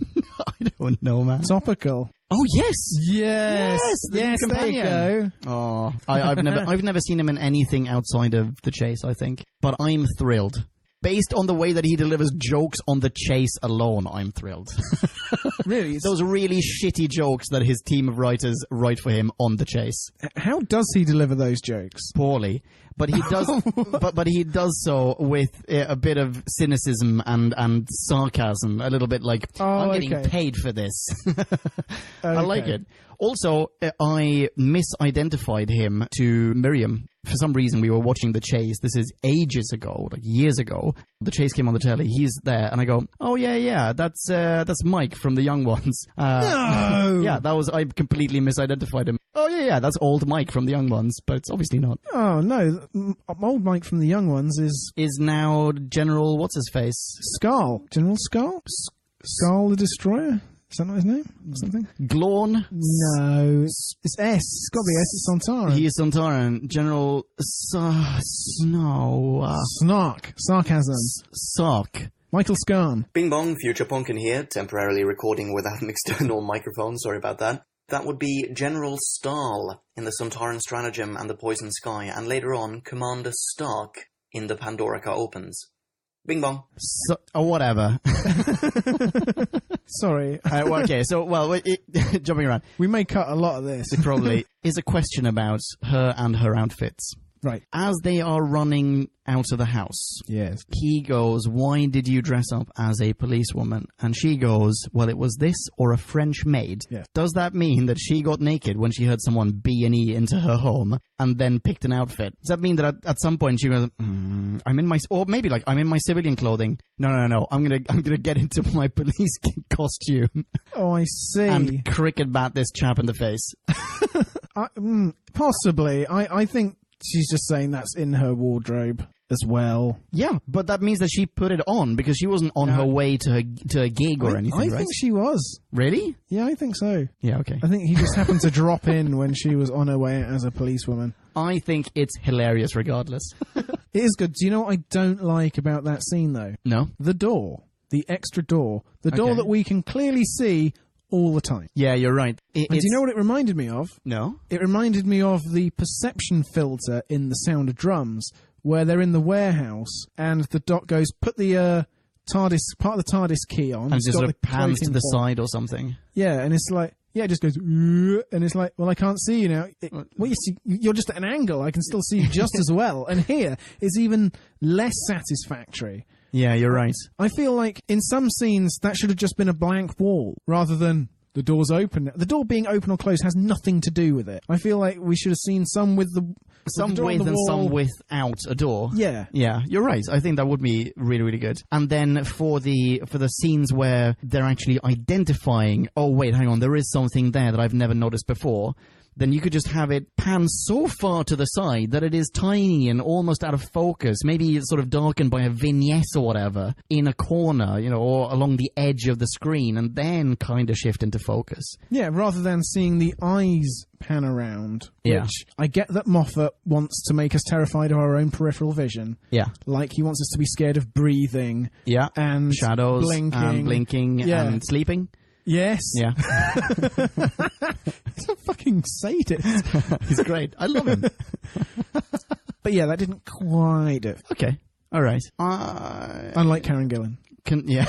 S2: I don't know, man.
S1: Topical.
S2: Oh, yes.
S1: Yes, there you go.
S2: Oh, I've never seen him in anything outside of The Chase, I think. But I'm thrilled. Based on the way that he delivers jokes on The Chase alone, I'm thrilled.
S1: Really?
S2: Those really shitty jokes that his team of writers write for him on The Chase.
S1: How does he deliver those jokes?
S2: Poorly. But he does, but he does so with a bit of cynicism and sarcasm, a little bit like, I'm getting paid for this. I like it. Also, I misidentified him to Miriam. For some reason, we were watching The Chase. This is ages ago, like years ago. The Chase came on the telly. He's there, and I go, "Oh yeah, that's Mike from The Young Ones."
S1: No.
S2: Yeah, I completely misidentified him. Oh yeah, that's old Mike from The Young Ones, but it's obviously not.
S1: Oh no, old Mike from The Young Ones
S2: is now General what's his face?
S1: Skull. General Skull. Skull the Destroyer. Is that not his name? Something?
S2: Glorn?
S1: No. It's S. It's got to be S. It's Sontaran.
S2: He is Sontaran. General
S1: Snark. Sarcasm.
S2: Sark.
S1: Michael Scarn.
S7: Bing bong, Future Punkin here, temporarily recording without an external microphone, sorry about that. That would be General Stahl in the Sontaran Stratagem and the Poison Sky, and later on, Commander Stark in the Pandorica Opens. Bing bong.
S2: Whatever.
S1: Sorry.
S2: Okay, so, jumping around.
S1: We may cut a lot of this.
S2: It probably is a question about her and her outfits.
S1: Right.
S2: As they are running out of the house,
S1: yes,
S2: he goes, "Why did you dress up as a policewoman?" And she goes, "Well, it was this or a French maid."
S1: Yes.
S2: Does that mean that she got naked when she heard someone B&E into her home and then picked an outfit? Does that mean that at some point she goes, I'm in my civilian clothing. No. I'm gonna get into my police costume.
S1: Oh, I see.
S2: And cricket bat this chap in the face.
S1: Possibly. I think she's just saying that's in her wardrobe as well.
S2: Yeah, but that means that she put it on because she wasn't on her way to a gig or anything, right?
S1: I think she was.
S2: Really?
S1: Yeah, I think so.
S2: Yeah, okay.
S1: I think he just happened to drop in when she was on her way as a policewoman.
S2: I think it's hilarious regardless.
S1: It is good. Do you know what I don't like about that scene, though?
S2: No.
S1: The door. The extra door. The door that we can clearly see all the time.
S2: Yeah, you're right.
S1: And do you know what it reminded me of?
S2: No.
S1: It reminded me of the perception filter in The Sound of Drums, where they're in the warehouse and the Doc goes, put the TARDIS, part of the TARDIS key on.
S2: And just sort of pans to the
S1: form.
S2: side or something.
S1: Yeah, and it's like, it just goes, and it's like, well, I can't see you now. You see, you're just at an angle. I can still see you just as well. And here is even less satisfactory.
S2: Yeah, you're right.
S1: I feel like in some scenes that should have just been a blank wall rather than the door's open. The door being open or closed has nothing to do with it. I feel like we should have seen some with the
S2: some with and some without a door.
S1: Yeah.
S2: Yeah, you're right. I think that would be really, really good. And then for the scenes where they're actually identifying, oh wait, hang on, there is something there that I've never noticed before, then you could just have it pan so far to the side that it is tiny and almost out of focus. Maybe it's sort of darkened by a vignette or whatever in a corner, or along the edge of the screen, and then kind of shift into focus.
S1: Yeah, rather than seeing the eyes pan around.
S2: Yeah.
S1: Which I get that Moffat wants to make us terrified of our own peripheral vision.
S2: Yeah.
S1: Like he wants us to be scared of breathing.
S2: Yeah.
S1: And
S2: shadows.
S1: Blinking.
S2: And blinking.
S1: Yeah.
S2: And sleeping.
S1: Yes.
S2: Yeah.
S1: He's a fucking sadist.
S2: He's great. I love him.
S1: But yeah, that didn't quite do it.
S2: Okay. All right.
S1: Unlike Karen Gillan.
S2: Yeah.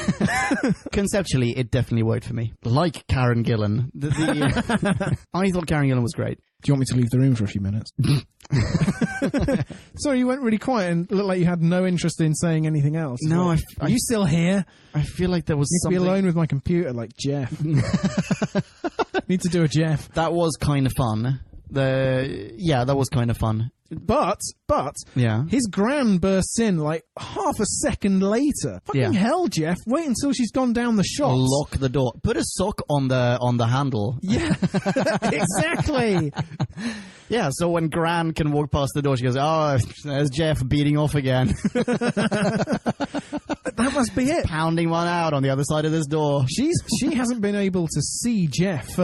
S2: Conceptually, it definitely worked for me. Like Karen Gillan. I thought Karen Gillan was great.
S1: Do you want me to leave the room for a few minutes? Sorry, you went really quiet and looked like you had no interest in saying anything else.
S2: No,
S1: Are you still here?
S2: I feel like there was
S1: something... to be alone with my computer like Jeff. Need to do a Jeff.
S2: That was kind of fun. That was kind of fun.
S1: But
S2: yeah,
S1: his gran bursts in like half a second later. Fucking hell, Jeff! Wait until she's gone down the shop.
S2: Lock the door. Put a sock on the handle.
S1: Yeah, exactly.
S2: Yeah, so when Gran can walk past the door, she goes, "Oh, there's Jeff beating off again."
S1: That must be it.
S2: Pounding one out on the other side of this door.
S1: She hasn't been able to see Jeff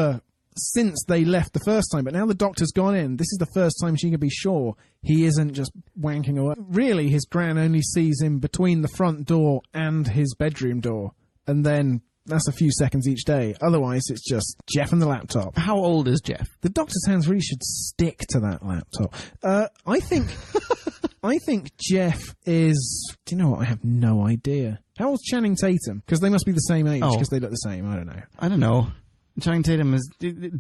S1: since they left the first time, but now the doctor's gone in. This is the first time she can be sure he isn't just wanking away. Really, his gran only sees him between the front door and his bedroom door, and then that's a few seconds each day. Otherwise, it's just Jeff and the laptop.
S2: How old is Jeff?
S1: The doctor's hands really should stick to that laptop. I think I think Jeff is... Do you know what? I have no idea. How old's Channing Tatum? Because they must be the same age, because they look the same. I don't know.
S2: I don't know. Channing Tatum is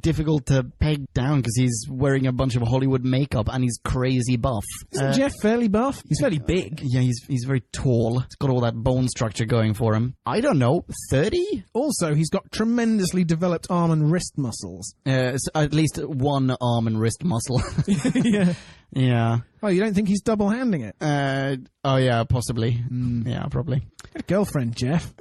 S2: difficult to peg down because he's wearing a bunch of Hollywood makeup and he's crazy buff.
S1: Isn't Jeff fairly buff? He's fairly big.
S2: Yeah, he's very tall. He's got all that bone structure going for him. I don't know, 30?
S1: Also, he's got tremendously developed arm and wrist muscles.
S2: At least one arm and wrist muscle.
S1: Yeah.
S2: Yeah.
S1: Oh, you don't think he's double-handing it?
S2: Oh, yeah, possibly. Yeah, probably.
S1: Got a girlfriend, Jeff.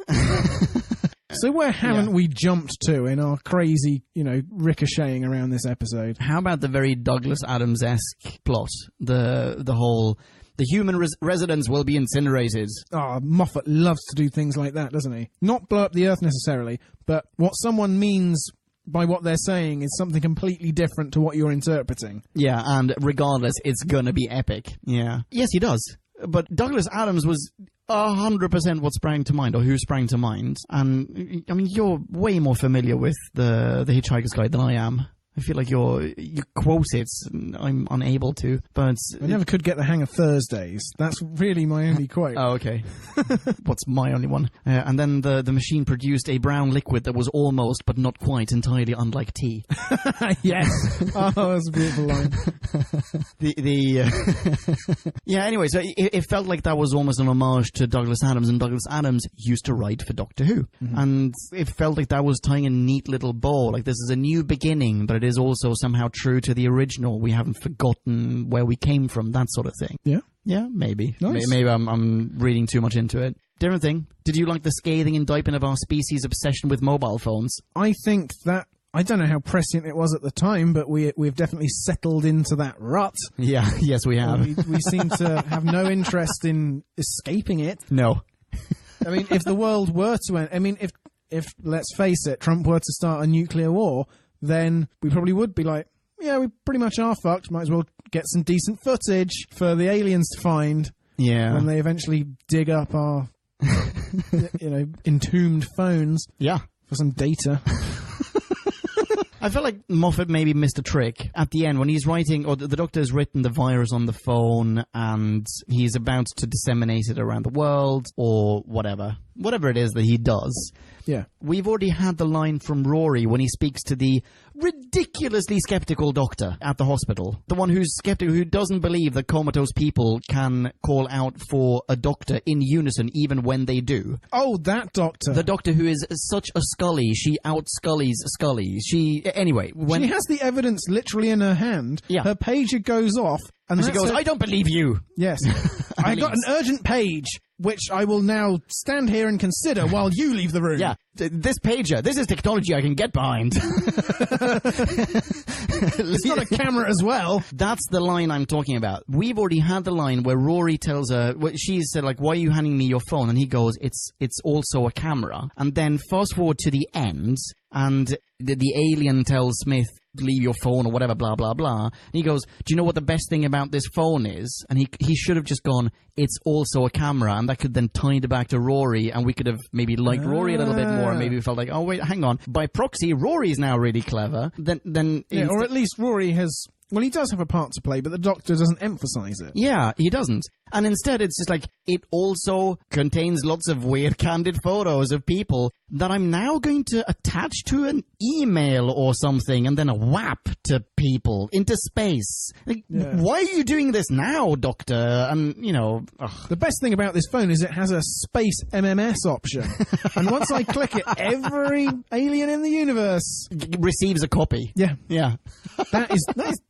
S1: So where haven't we jumped to in our crazy, ricocheting around this episode?
S2: How about the very Douglas Adams-esque plot? The whole... The human residents will be incinerated.
S1: Oh, Moffat loves to do things like that, doesn't he? Not blow up the Earth necessarily, but what someone means by what they're saying is something completely different to what you're interpreting.
S2: Yeah, and regardless, it's gonna be epic. Yeah. Yes, he does. But Douglas Adams was 100% what sprang to mind, or who sprang to mind. And, I mean, you're way more familiar with the Hitchhiker's Guide than I am. I feel like you quote it, and I'm unable to, but...
S1: I never could get the hang of Thursdays. That's really my only quote.
S2: Oh, okay. What's my only one? And then the machine produced a brown liquid that was almost, but not quite, entirely unlike tea.
S1: Yes. Oh, that's a beautiful line.
S2: Yeah, anyway, so it felt like that was almost an homage to Douglas Adams, and Douglas Adams used to write for Doctor Who. Mm-hmm. And it felt like that was tying a neat little bow. Like, this is a new beginning, but it is also somehow true to the original. We haven't forgotten where we came from, that sort of thing. Yeah? Yeah, maybe.
S1: Nice.
S2: Maybe I'm reading too much into it. Different thing. Did you like the scathing indictment of our species' obsession with mobile phones?
S1: I think that... I don't know how prescient it was at the time, but we've definitely settled into that rut.
S2: Yeah, yes, we have.
S1: We seem to have no interest in escaping it.
S2: No.
S1: I mean, if the world were to end... I mean, if let's face it, Trump were to start a nuclear war... then we probably would be like, yeah, we pretty much are fucked. Might as well get some decent footage for the aliens to find.
S2: Yeah.
S1: When they eventually dig up our, entombed phones.
S2: Yeah.
S1: For some data.
S2: I felt like Moffat maybe missed a trick at the end when he's writing, or the Doctor has written the virus on the phone and he's about to disseminate it around the world or whatever it is that he does.
S1: Yeah.
S2: We've already had the line from Rory when he speaks to the ridiculously skeptical doctor at the hospital. The one who's skeptical, who doesn't believe that comatose people can call out for a doctor in unison even when they do.
S1: Oh, that doctor.
S2: The doctor who is such a Scully. She out-Scullys Scully. Anyway.
S1: She has the evidence literally in her hand.
S2: Yeah.
S1: Her pager goes off. And
S2: she goes, I don't believe you.
S1: Yes. I got an urgent page, which I will now stand here and consider while you leave the room.
S2: Yeah. This pager, this is technology I can get behind.
S1: It's got a camera as well.
S2: That's the line I'm talking about. We've already had the line where Rory tells her, she said, like, why are you handing me your phone? And he goes, it's also a camera. And then fast forward to the end, and the alien tells Smith, leave your phone or whatever, blah, blah, blah. And he goes, do you know what the best thing about this phone is? And he should have just gone, it's also a camera, and that could then tie it back to Rory, and we could have maybe liked Rory a little bit more, and maybe we felt like, oh, wait, hang on. By proxy, Rory's now really clever. Then
S1: yeah, or at least Rory has... Well, he does have a part to play, but the Doctor doesn't emphasize it.
S2: Yeah, he doesn't. And instead, it's just like, it also contains lots of weird candid photos of people that I'm now going to attach to an email or something, and then a WAP to people into space. Like, why are you doing this now, Doctor? And,
S1: The best thing about this phone is it has a space MMS option. And once I click it, every alien in the universe
S2: receives a copy.
S1: Yeah.
S2: Yeah.
S1: That is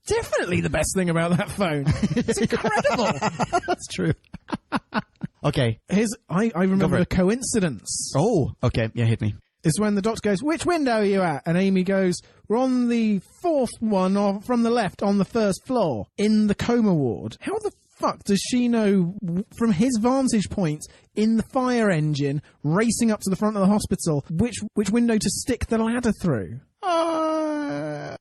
S1: definitely the best thing about that phone. It's incredible.
S2: That's true. Okay.
S1: I remember a coincidence.
S2: Oh, okay. Yeah, hit me.
S1: Is when the Doctor goes, which window are you at? And Amy goes, we're on the fourth one, or from the left, on the first floor, in the coma ward. How the fuck does she know, from his vantage point, in the fire engine, racing up to the front of the hospital, which window to stick the ladder through?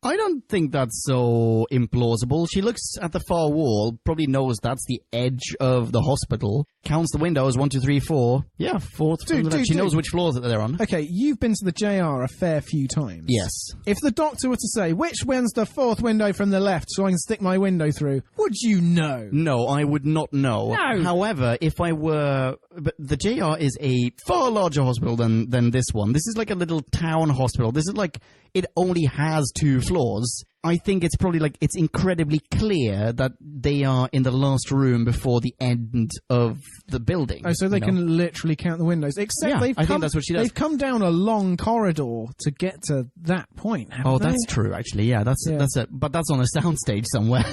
S2: I don't think that's so implausible. She looks at the far wall, probably knows that's the edge of the hospital, counts the windows, 1, 2, 3, 4. Yeah, fourth. She knows which floors that they're on.
S1: Okay, you've been to the JR a fair few times.
S2: Yes.
S1: If the doctor were to say, which one's the fourth window from the left so I can stick my window through, would you know?
S2: No, I would not know.
S1: No.
S2: However, if I were... But the JR is a far larger hospital than this one. This is like a little town hospital. This is like... It only has 2 floors. I think it's probably like it's incredibly clear that they are in the last room before the end of the building.
S1: Oh, so they can literally count the windows. Except
S2: I think that's what she does.
S1: They've come down a long corridor to get to that point. Haven't they?
S2: That's true. Actually, that's it. But that's on a soundstage somewhere.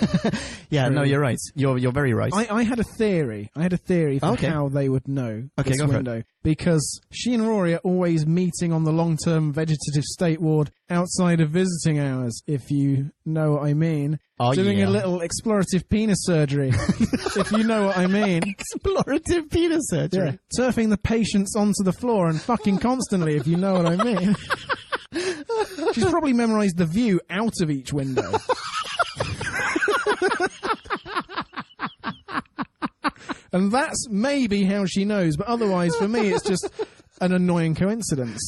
S2: Yeah,
S1: True.
S2: no, you're right. You're very right.
S1: I had a theory. For how they would know this
S2: go for
S1: window. Because she and Rory are always meeting on the long-term vegetative state ward outside of visiting hours, if you know what I mean. Doing a little explorative penis surgery, if you know what I mean.
S2: Explorative penis surgery.
S1: Yeah. Turfing the patients onto the floor and fucking constantly, if you know what I mean. She's probably memorised the view out of each window. And that's maybe how she knows, but otherwise, for me, it's just an annoying coincidence.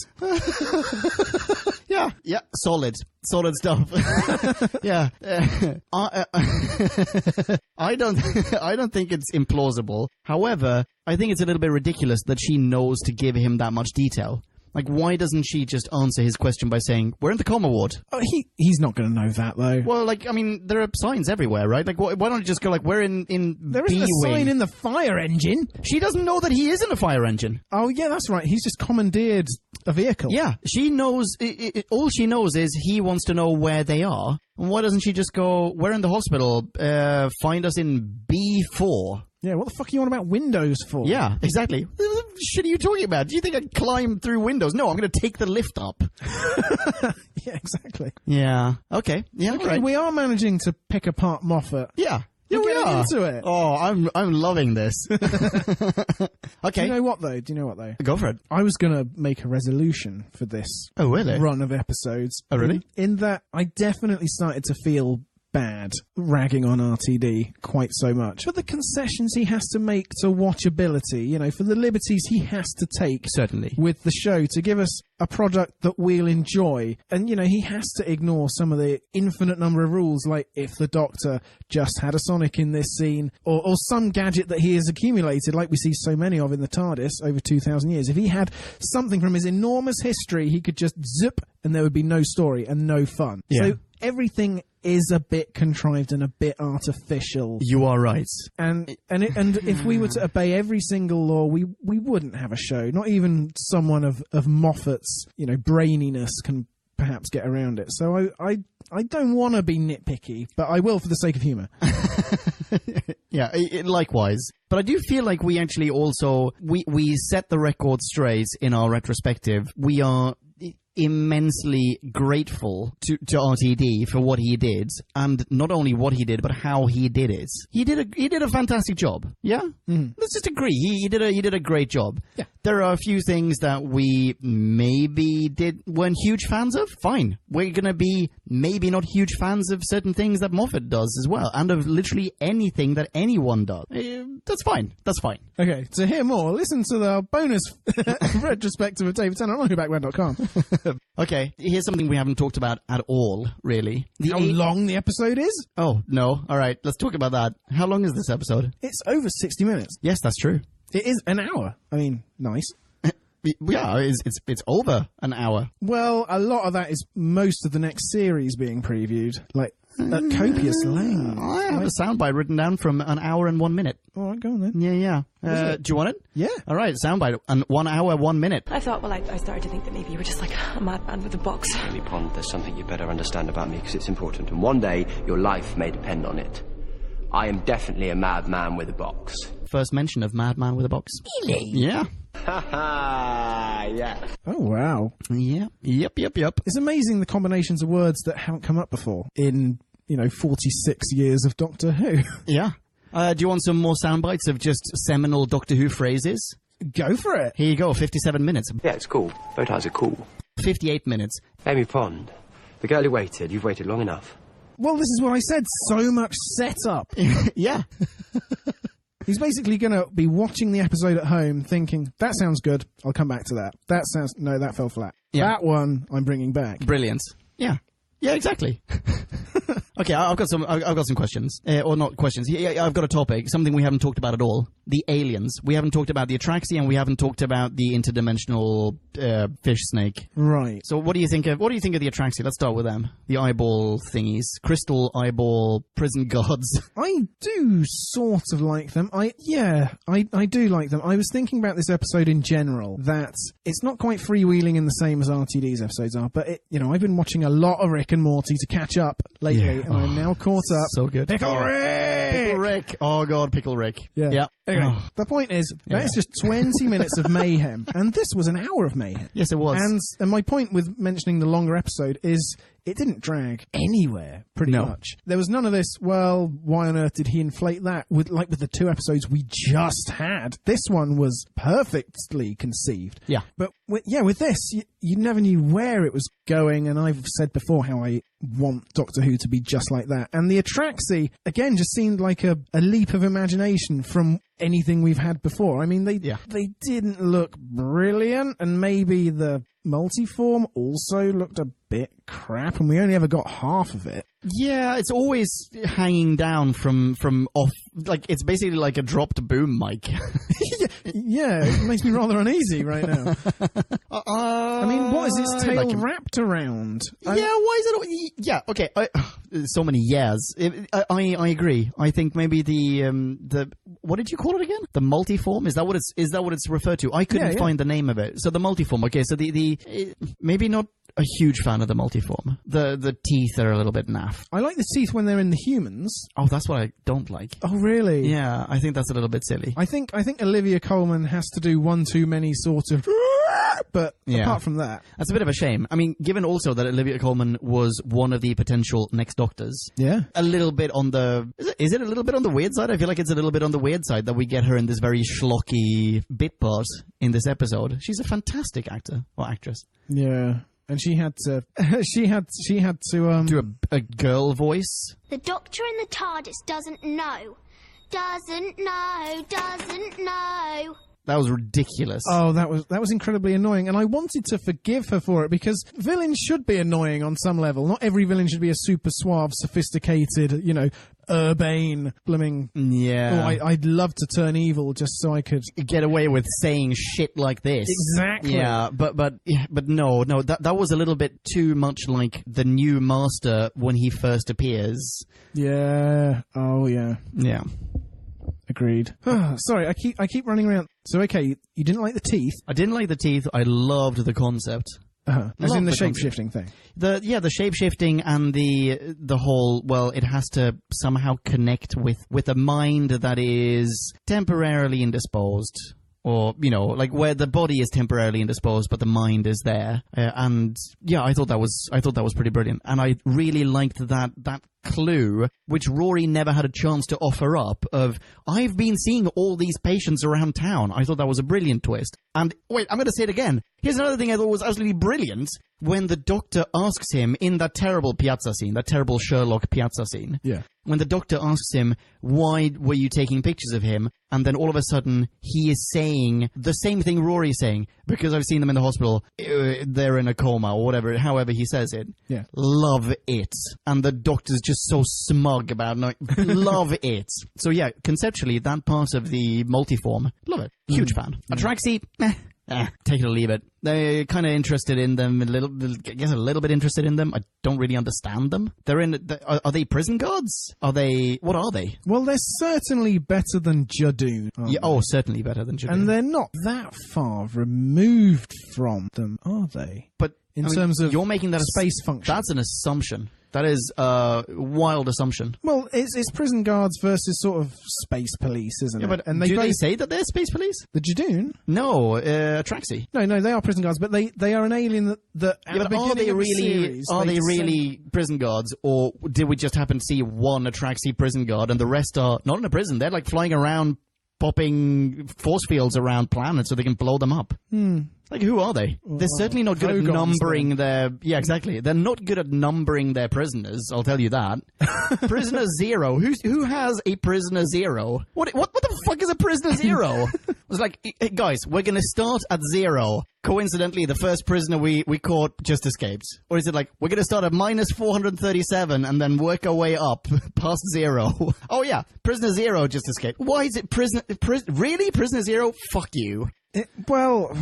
S2: Yeah, solid stuff. Yeah, I don't think it's implausible. However, I think it's a little bit ridiculous that she knows to give him that much detail. Like, why doesn't she just answer his question by saying, we're in the coma ward?
S1: Oh, he's not going to know that, though.
S2: Well, like, I mean, there are signs everywhere, right? Like, why don't you just go, like, we're in
S1: There isn't a sign in the fire engine.
S2: She doesn't know that he is in a fire engine.
S1: Oh, yeah, that's right. He's just commandeered a vehicle.
S2: Yeah, she knows, all she knows is he wants to know where they are. And why doesn't she just go, we're in the hospital, find us in B4?
S1: Yeah, what the fuck are you on about windows for?
S2: Yeah, exactly. What the shit are you talking about? Do you think I'd climb through windows? No, I'm going to take the lift up.
S1: Yeah, exactly.
S2: Yeah. Okay. Yeah,
S1: Okay,
S2: right.
S1: we are managing to pick apart Moffat.
S2: Yeah.
S1: We're
S2: we
S1: getting
S2: are.
S1: into it.
S2: Oh, I'm loving this. Okay.
S1: Do you know what, though?
S2: Go for it.
S1: I was going to make a resolution for this
S2: Oh, really?
S1: run of episodes.
S2: Oh, really?
S1: In that I definitely started to feel bad ragging on RTD quite so much. For the concessions he has to make to watchability, you know, for the liberties he has to take
S2: Certainly.
S1: with the show to give us a product that we'll enjoy. And, you know, he has to ignore some of the infinite number of rules, like if the Doctor just had a Sonic in this scene, or some gadget that he has accumulated, like we see so many of in the TARDIS over 2,000 years. If he had something from his enormous history, he could just zip and there would be no story and no fun.
S2: Yeah.
S1: So everything is a bit contrived and a bit artificial.
S2: You are right.
S1: And if we were to obey every single law, we wouldn't have a show. Not even someone of Moffat's, you know, braininess can perhaps get around it. So I don't want to be nitpicky, but I will for the sake of humour.
S2: Yeah, likewise. But I do feel like we actually also, we set the record straight in our retrospective. We are immensely grateful to RTD for what he did, and not only what he did, but how he did it. He did a fantastic job. Yeah, let's just agree. He did a great job.
S1: Yeah.
S2: There are a few things that we maybe weren't huge fans of. Fine, we're gonna be maybe not huge fans of certain things that Moffat does as well, and of literally anything that anyone does. That's fine. That's fine.
S1: Okay, to hear more, listen to the bonus retrospective of David Tennant on whobackman.com.
S2: Okay, here's something we haven't talked about at all, really.
S1: How long the episode is?
S2: Oh, no. All right, let's talk about that. How long is this episode?
S1: It's over 60 minutes.
S2: Yes, that's true.
S1: It is an hour. I mean, nice.
S2: Yeah, it's over an hour.
S1: Well, a lot of that is most of the next series being previewed, like at copious length.
S2: I have a soundbite written down from an hour and 1 minute.
S1: All right, go on then.
S2: Yeah. Do you want it?
S1: Yeah.
S2: All right, soundbite, and 1 hour, 1 minute.
S8: I thought, well, I started to think that maybe you were just like a madman with a box.
S5: Lily Pond, there's something you better understand about me because it's important, and one day your life may depend on it. I am definitely a madman with a box.
S2: First mention of Madman with a Box. Really? Yeah.
S5: Ha ha, yeah.
S1: Oh, wow.
S2: Yeah. Yep.
S1: It's amazing the combinations of words that haven't come up before in, 46 years of Doctor Who.
S2: Yeah. Do you want some more sound bites of just seminal Doctor Who phrases?
S1: Go for it.
S2: Here you go, 57 minutes.
S5: Yeah, it's cool. Bow ties are cool.
S2: 58 minutes.
S5: Amy Pond, The girl who waited. You've waited long enough.
S1: Well, this is what I said. So much setup.
S2: Yeah.
S1: He's basically going to be watching the episode at home thinking, that sounds good. I'll come back to that. No, that fell flat.
S2: Yeah.
S1: That one I'm bringing back.
S2: Brilliant. Yeah. Yeah, exactly. Okay, I've got some questions. Or not questions. Yeah, I've got a topic. Something we haven't talked about at all. The aliens. We haven't talked about the Atraxi, and we haven't talked about the interdimensional fish snake.
S1: Right.
S2: So what do you think of the Atraxi? Let's start with them. The eyeball thingies. Crystal eyeball prison guards.
S1: I do sort of like them. I do like them. I was thinking about this episode in general, that it's not quite freewheeling in the same as RTD's episodes are, but I've been watching a lot of Rick and Morty to catch up lately, and I'm now caught up.
S2: So good.
S1: Pickle Rick!
S2: Pickle Rick! Oh god, Pickle Rick.
S1: Yeah. Anyway, the point is, that is just 20 minutes of mayhem, and this was an hour of mayhem.
S2: Yes, it was.
S1: And my point with mentioning the longer episode is, it didn't drag anywhere, pretty much. There was none of this, well, why on earth did he inflate that? With the 2 episodes we just had. This one was perfectly conceived.
S2: Yeah.
S1: But with this, you never knew where it was going, and I've said before how I want Doctor Who to be just like that. And the Atraxi, again, just seemed like a leap of imagination from anything we've had before. I mean, they didn't look brilliant, and maybe the multiform also looked a bit crap, and we only ever got half of it.
S2: Yeah, it's always hanging down from off, like it's basically like a dropped boom mic.
S1: Yeah, it makes me rather uneasy right now. I mean, what is its tail wrapped around?
S2: Why is it? Yeah, okay. So many years. I agree. I think maybe the what did you call it again? The multiform? Is that what it's referred to? I couldn't find the name of it. So the multiform. Okay, so the maybe not a huge fan of the multiform. The teeth are a little bit naff.
S1: I like the teeth when they're in the humans.
S2: Oh, that's what I don't like.
S1: Oh, really?
S2: Yeah, I think that's a little bit silly.
S1: I think Olivia Colman has to do one too many sort of... But apart from that...
S2: That's a bit of a shame. I mean, given also that Olivia Colman was one of the potential next Doctors.
S1: Yeah.
S2: A little bit on the... Is it a little bit on the weird side? I feel like it's a little bit on the weird side that we get her in this very schlocky bit part in this episode. She's a fantastic actor or actress.
S1: Yeah. And she had to
S2: do a girl voice.
S4: The Doctor in the TARDIS doesn't know. Doesn't know.
S2: That was ridiculous.
S1: Oh, that was incredibly annoying, and I wanted to forgive her for it, because villains should be annoying on some level. Not every villain should be a super suave, sophisticated, urbane, blooming...
S2: Yeah.
S1: Oh, I'd love to turn evil just so I could...
S2: get away with saying shit like this.
S1: Exactly.
S2: Yeah, but no, that was a little bit too much like the new Master when he first appears.
S1: Yeah. Oh, yeah.
S2: Yeah.
S1: Agreed. Sorry, I keep running around. So, okay, you didn't like the teeth?
S2: I didn't like the teeth. I loved the concept.
S1: As in the shape-shifting thing?
S2: The shape-shifting and the whole, well, it has to somehow connect with a mind that is temporarily indisposed. Or, like where the body is temporarily indisposed, but the mind is there. And yeah, I thought that was pretty brilliant. And I really liked that clue, which Rory never had a chance to offer up, of, I've been seeing all these patients around town. I thought that was a brilliant twist. And wait, I'm going to say it again. Here's another thing I thought was absolutely brilliant. When the Doctor asks him in that terrible piazza scene, that terrible Sherlock piazza scene.
S1: Yeah. When
S2: the Doctor asks him, why were you taking pictures of him? And then all of a sudden, he is saying the same thing Rory's saying, because I've seen them in the hospital, they're in a coma, or whatever, however he says it.
S1: Yeah.
S2: Love it. And the Doctor's just so smug about it. Love it. So yeah, conceptually, that part of the multiform, love it. Huge fan. Atraxi, take it or leave it. They're kind of interested in them, a little bit interested in them. I don't really understand them. They're are they prison guards? What are they?
S1: Well, they're certainly better than Jadoon.
S2: Yeah, certainly better than Jadoon.
S1: And they're not that far removed from them, are they?
S2: But
S1: in terms of
S2: you're making that a
S1: space function.
S2: That's an assumption. That is a wild assumption.
S1: Well, it's prison guards versus sort of space police, isn't it?
S2: But do they say that they're space police?
S1: The Jadoon?
S2: No, Atraxi.
S1: No, they are prison guards, but they are an alien that at the beginning
S2: are they
S1: of the
S2: really
S1: series,
S2: really prison guards, or did we just happen to see one Atraxi prison guard and the rest are not in a prison? They're like flying around, popping force fields around planets so they can blow them up. Like, who are they? They're certainly not good at numbering their... Yeah, exactly. They're not good at numbering their prisoners, I'll tell you that. Prisoner Zero. Who has a Prisoner Zero? What the fuck is a Prisoner Zero? It's like, hey, guys, we're going to start at 0. Coincidentally, the first prisoner we caught just escaped. Or is it like, we're going to start at minus 437 and then work our way up past 0? Oh yeah, Prisoner Zero just escaped. Why is it really? Prisoner Zero? Fuck you.
S1: Well,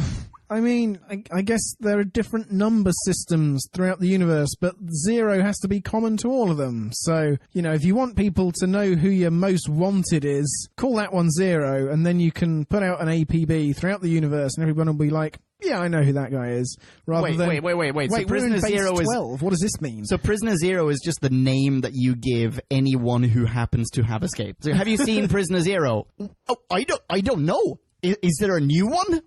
S1: I mean, I guess there are different number systems throughout the universe, but 0 has to be common to all of them. So, you know, if you want people to know who your most wanted is, call that one 0, and then you can put out an APB throughout the universe, and everyone will be like, yeah, I know who that guy is. Rather than,
S2: wait. So
S1: Prisoner Zero is 12. What does this mean?
S2: So Prisoner Zero is just the name that you give anyone who happens to have escaped. So have you seen Prisoner Zero? Oh, I don't know. Is there a new one?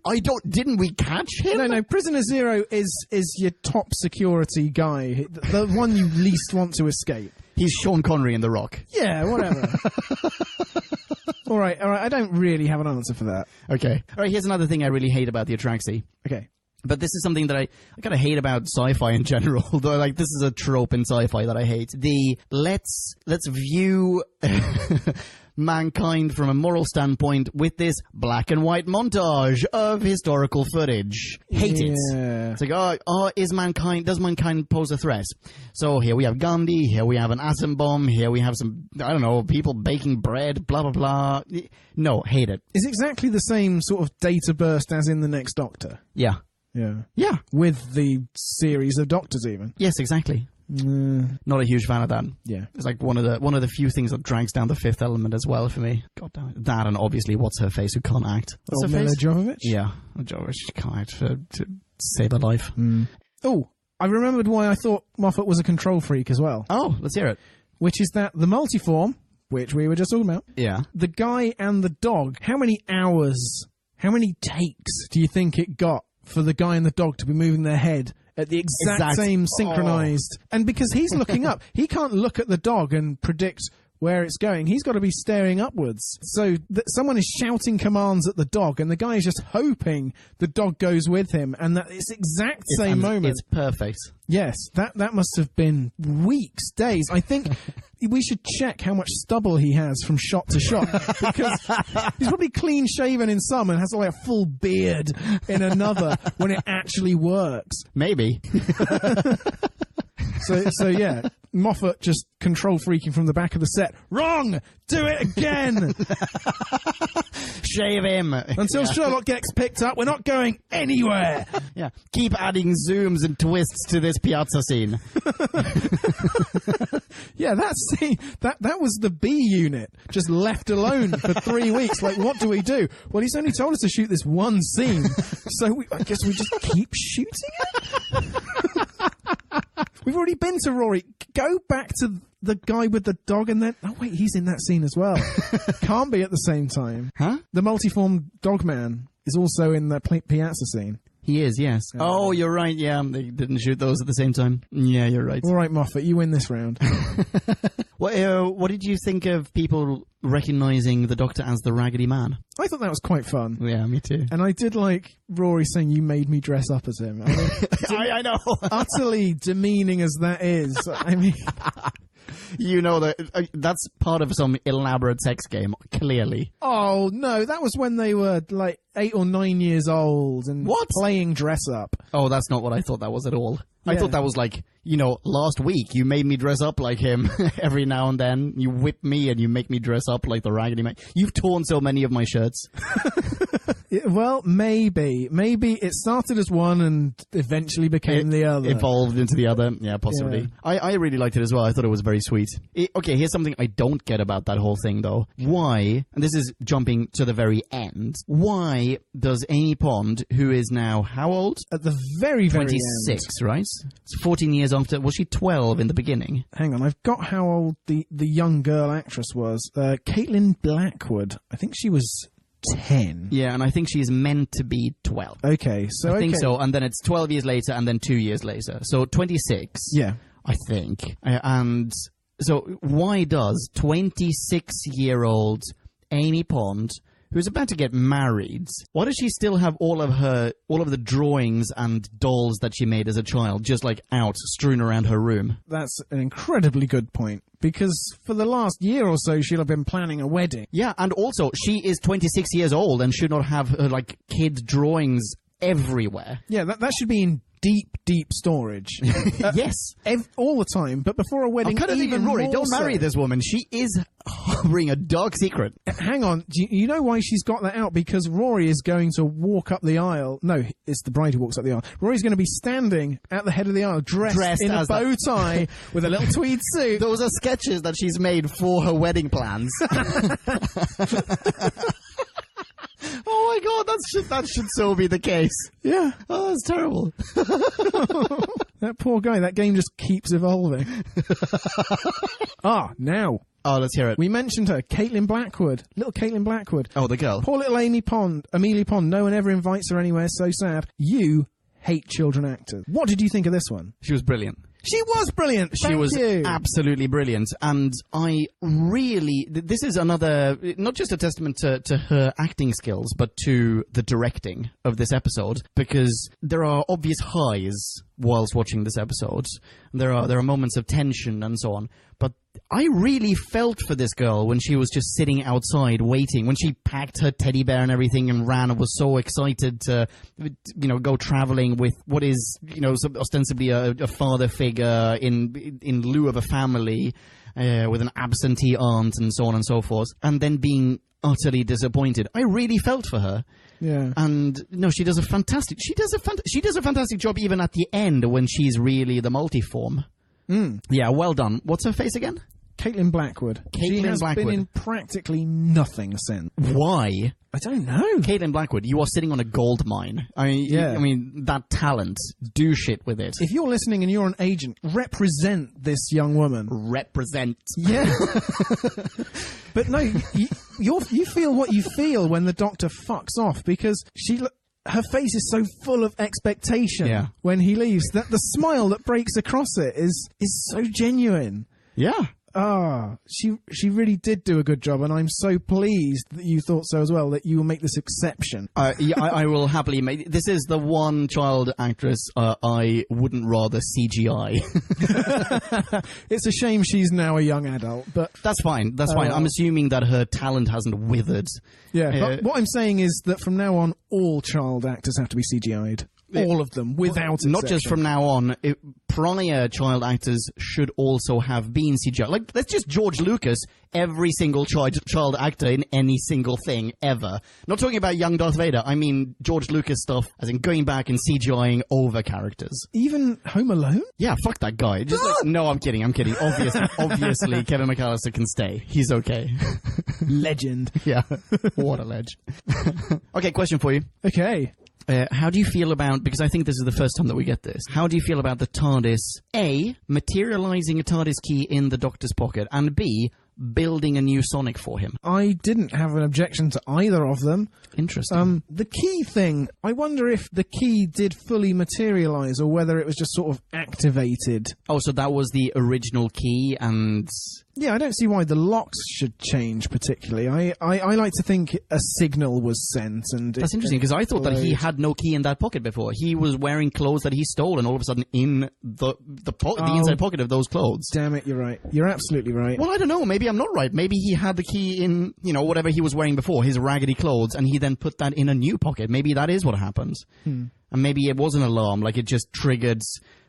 S2: Didn't we catch him?
S1: No, Prisoner Zero is your top security guy. The one you least want to escape.
S2: He's Sean Connery in The Rock.
S1: Yeah, whatever. All right, I don't really have an answer for that.
S2: Okay. All right, here's another thing I really hate about the Atraxi.
S1: Okay.
S2: But this is something that I kind of hate about sci-fi in general. Though, like, this is a trope in sci-fi that I hate. The let's view mankind from a moral standpoint with this black and white montage of historical footage. Hate it. It's like, does mankind pose a threat? So here we have Gandhi, here we have an atom bomb, here we have some, I don't know, people baking bread, blah, blah, blah. No, hate it.
S1: It's exactly the same sort of data burst as in The Next Doctor.
S2: Yeah.
S1: Yeah. With the series of Doctors even.
S2: Yes, exactly. Not a huge fan of that.
S1: Yeah.
S2: It's like one of the few things that drags down The Fifth Element as well for me. God damn it. That, and obviously what's her face, who can't act. What's her face?
S1: Jovovich?
S2: Yeah. Jovovich can't act to save her life.
S1: Oh, I remembered why I thought Moffat was a control freak as well.
S2: Oh, let's hear it.
S1: Which is that the multiform, which we were just talking about,
S2: yeah,
S1: the guy and the dog, how many hours, how many takes do you think it got for the guy and the dog to be moving their head at the exact same synchronized? And because he's looking up, he can't look at the dog and predict where it's going. He's got to be staring upwards. So someone is shouting commands at the dog, and the guy is just hoping the dog goes with him, and that it's exact same moment.
S2: It's perfect.
S1: Yes, that must have been weeks, days. I think we should check how much stubble he has from shot to shot, because he's probably clean shaven in some and has like a full beard in another when it actually works.
S2: Maybe.
S1: So yeah, Moffat just control freaking from the back of the set. Wrong! Do it again!
S2: Shave him!
S1: Until Sherlock gets picked up, we're not going anywhere!
S2: Yeah, keep adding zooms and twists to this piazza scene.
S1: Yeah, that scene, that was the B unit, just left alone for 3 weeks. Like, what do we do? Well, he's only told us to shoot this one scene, so I guess we just keep shooting it? We've already been to Rory. Go back to the guy with the dog and then... Oh, wait, he's in that scene as well. Can't be at the same time.
S2: Huh?
S1: The multiform dog man is also in the piazza scene.
S2: He is, yes. Oh, you're right, yeah. They didn't shoot those at the same time. Yeah, you're right.
S1: All right, Moffat, you win this round.
S2: What did you think of people recognizing the Doctor as the Raggedy Man?
S1: I thought that was quite fun.
S2: Yeah, me too.
S1: And I did like Rory saying, you made me dress up as him. I mean,
S2: I know.
S1: Utterly demeaning as that is. I mean...
S2: You know that that's part of some elaborate sex game, clearly.
S1: Oh, no, that was when they were like 8 or 9 years old and playing dress up.
S2: Oh, that's not what I thought that was at all. Yeah. I thought that was like, you know, last week you made me dress up like him every now and then. You whip me and you make me dress up like the Raggedy Man. You've torn so many of my shirts.
S1: Well, maybe. Maybe it started as one and eventually became the other.
S2: Evolved into the other. Yeah, possibly.
S1: Yeah.
S2: I really liked it as well. I thought it was very sweet. Okay, here's something I don't get about that whole thing, though. Why, and this is jumping to the very end, why does Amy Pond, who is now how old?
S1: At the very, very
S2: 26,
S1: end.
S2: Right? It's 14 years after. Was she 12 in the beginning?
S1: Hang on, I've got how old the young girl actress was. Caitlin Blackwood. I think she was 10.
S2: Yeah, and I think she's meant to be 12.
S1: Okay, so
S2: I think so, and then it's 12 years later, and then 2 years later. So 26.
S1: Yeah.
S2: I think. And so why does 26-year-old Amy Pond, who's about to get married, why does she still have all of the drawings and dolls that she made as a child just like out, strewn around her room?
S1: That's an incredibly good point. Because for the last year or so, she'll have been planning a wedding.
S2: Yeah, and also, she is 26 years old and should not have her, like, kid drawings everywhere.
S1: Yeah, that should be in deep storage.
S2: Yes.
S1: All the time. But before a wedding,
S2: I'm kind of thinking, Rory, don't marry this woman. She is harboring a dark secret.
S1: Hang on. Do you know why she's got that out? Because Rory is going to walk up the aisle. No, it's the bride who walks up the aisle. Rory's going to be standing at the head of the aisle, dressed in a bow tie with a little tweed suit.
S2: Those are sketches that she's made for her wedding plans. Oh my god, that should so be the case.
S1: Yeah.
S2: Oh, that's terrible.
S1: That poor guy, that game just keeps evolving. Now.
S2: Oh, let's hear it.
S1: We mentioned her, Caitlin Blackwood. Little Caitlin Blackwood.
S2: Oh, the girl.
S1: Poor little Amelie Pond. No one ever invites her anywhere, so sad. You hate children actors. What did you think of this one?
S2: She was brilliant.
S1: She was brilliant.
S2: She was absolutely brilliant. And I really... This is another... Not just a testament to her acting skills, but to the directing of this episode. Because there are obvious highs whilst watching this episode. There are moments of tension and so on. But I really felt for this girl when she was just sitting outside waiting, when she packed her teddy bear and everything and ran and was so excited to, go traveling with what is, ostensibly a father figure in lieu of a family, with an absentee aunt and so on and so forth, and then being utterly disappointed. I really felt for her.
S1: Yeah.
S2: And no, she does a fantastic job even at the end when she's really the multiform. Yeah, well done. What's her face again?
S1: Caitlin Blackwood. She has been in practically nothing since.
S2: Why?
S1: I don't know.
S2: Caitlin Blackwood, you are sitting on a gold mine. I mean, that talent. Do shit with it.
S1: If you're listening and you're an agent, represent this young woman.
S2: Represent.
S1: Yeah. But no, you feel what you feel when the Doctor fucks off, because her face is so full of expectation when he leaves that the smile that breaks across it is so genuine.
S2: Yeah.
S1: She really did do a good job, and I'm so pleased that you thought so as well, that you will make this exception.
S2: I will happily make... This is the one child actress I wouldn't rather CGI.
S1: It's a shame she's now a young adult, but...
S2: That's fine, I'm assuming that her talent hasn't withered.
S1: Yeah, but what I'm saying is that from now on, all child actors have to be CGI'd. All of them, without exception.
S2: Not just from now on. Prior child actors should also have been CGI. Like, that's just George Lucas, every single child actor in any single thing ever. Not talking about young Darth Vader. I mean George Lucas stuff, as in going back and CGIing over characters.
S1: Even Home Alone?
S2: Yeah, fuck that guy. Just no, I'm kidding. Obviously, Kevin McAllister can stay. He's okay.
S1: Legend.
S2: Yeah, what a ledge. Okay, question for you.
S1: Okay.
S2: How do you feel about, because I think this is the first time that we get this, how do you feel about the TARDIS, A, materializing a TARDIS key in the Doctor's pocket, and B, building a new Sonic for him?
S1: I didn't have an objection to either of them.
S2: Interesting.
S1: The key thing, I wonder if the key did fully materialize or whether it was just sort of activated.
S2: Oh, so that was the original key and...
S1: Yeah, I don't see why the locks should change particularly. I like to think a signal was sent, and
S2: that's interesting, because I thought that he had no key in that pocket before. He was wearing clothes that he stole, and all of a sudden in the inside pocket of those clothes.
S1: Damn it, you're right. You're absolutely right.
S2: Well, I don't know. Maybe I'm not right. Maybe he had the key in, whatever he was wearing before, his raggedy clothes, and he then put that in a new pocket. Maybe that is what happens. And maybe it was an alarm, like it just triggered...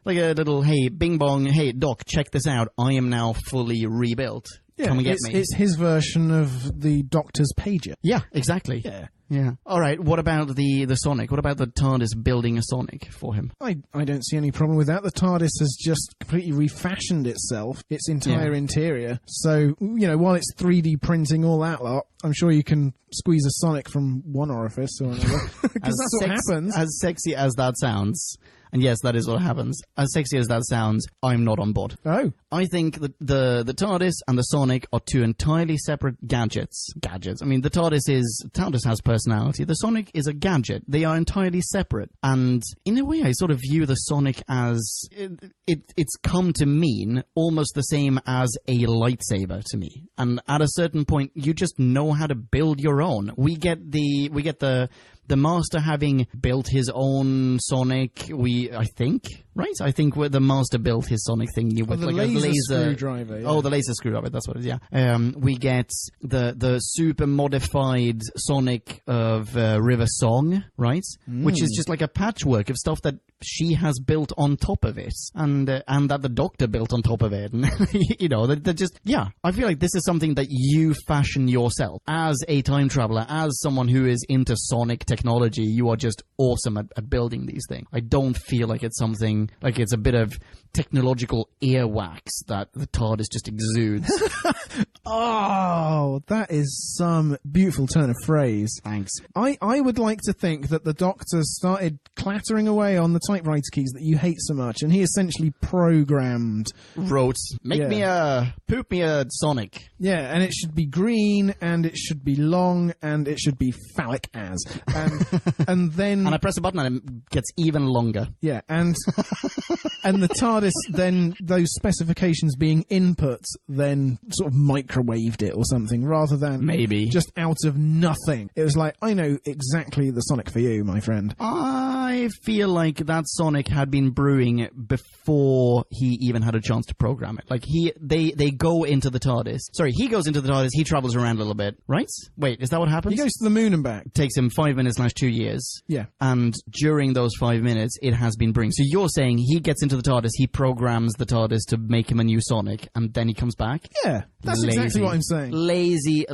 S2: Like a little, hey, bing bong, hey, Doc, check this out. I am now fully rebuilt.
S1: Yeah,
S2: come and get me.
S1: It's his version of the Doctor's pager.
S2: Yeah, exactly. Yeah. All right, what about the Sonic? What about the TARDIS building a Sonic for him?
S1: I don't see any problem with that. The TARDIS has just completely refashioned itself, its entire interior. So, while it's 3D printing all that lot, I'm sure you can squeeze a Sonic from one orifice or another. Because that's what happens.
S2: As sexy as that sounds... And yes, that is what happens. As sexy as that sounds, I'm not on board.
S1: Oh.
S2: I think that the TARDIS and the Sonic are two entirely separate gadgets. I mean, the TARDIS has personality. The Sonic is a gadget. They are entirely separate. And in a way, I sort of view the Sonic as it's come to mean almost the same as a lightsaber to me. And at a certain point, you just know how to build your own. We get the Master having built his own Sonic. I think the Master built his Sonic thingy with
S1: the
S2: like a laser
S1: screwdriver. Yeah.
S2: Oh, the laser screwdriver. That's what it is. Yeah. We get the super modified Sonic of River Song, right? Which is just like a patchwork of stuff that she has built on top of it, and that the Doctor built on top of it. And they're just I feel like this is something that you fashion yourself as a time traveler, as someone who is into Sonic technology. You are just awesome at building these things. I don't feel like it's something like it's a bit of technological earwax that the TARDIS just exudes.
S1: Oh, that is some beautiful turn of phrase.
S2: Thanks.
S1: I would like to think that the Doctor started clattering away on the typewriter keys that you hate so much, and he essentially programmed.
S2: Wrote, poop me a Sonic.
S1: Yeah, and it should be green, and it should be long, and it should be phallic as. And then...
S2: And I press a button and it gets even longer.
S1: Yeah, and the TARDIS, then those specifications being inputs, then sort of microwaved it or something, rather than
S2: maybe
S1: just out of nothing. It was like, I know exactly the Sonic for you, my friend.
S2: I feel like that Sonic had been brewing before he even had a chance to program it. Like they go into the TARDIS. Sorry, he goes into the TARDIS, he travels around a little bit, right? Wait, is that what happens?
S1: He goes to the moon and back.
S2: It takes him 5 minutes / 2 years.
S1: Yeah.
S2: And during those 5 minutes, it has been brewing. So you're saying he gets into the TARDIS, he programs the TARDIS to make him a new Sonic, and then he comes back?
S1: Yeah, that's exactly what I'm saying.
S2: Lazy.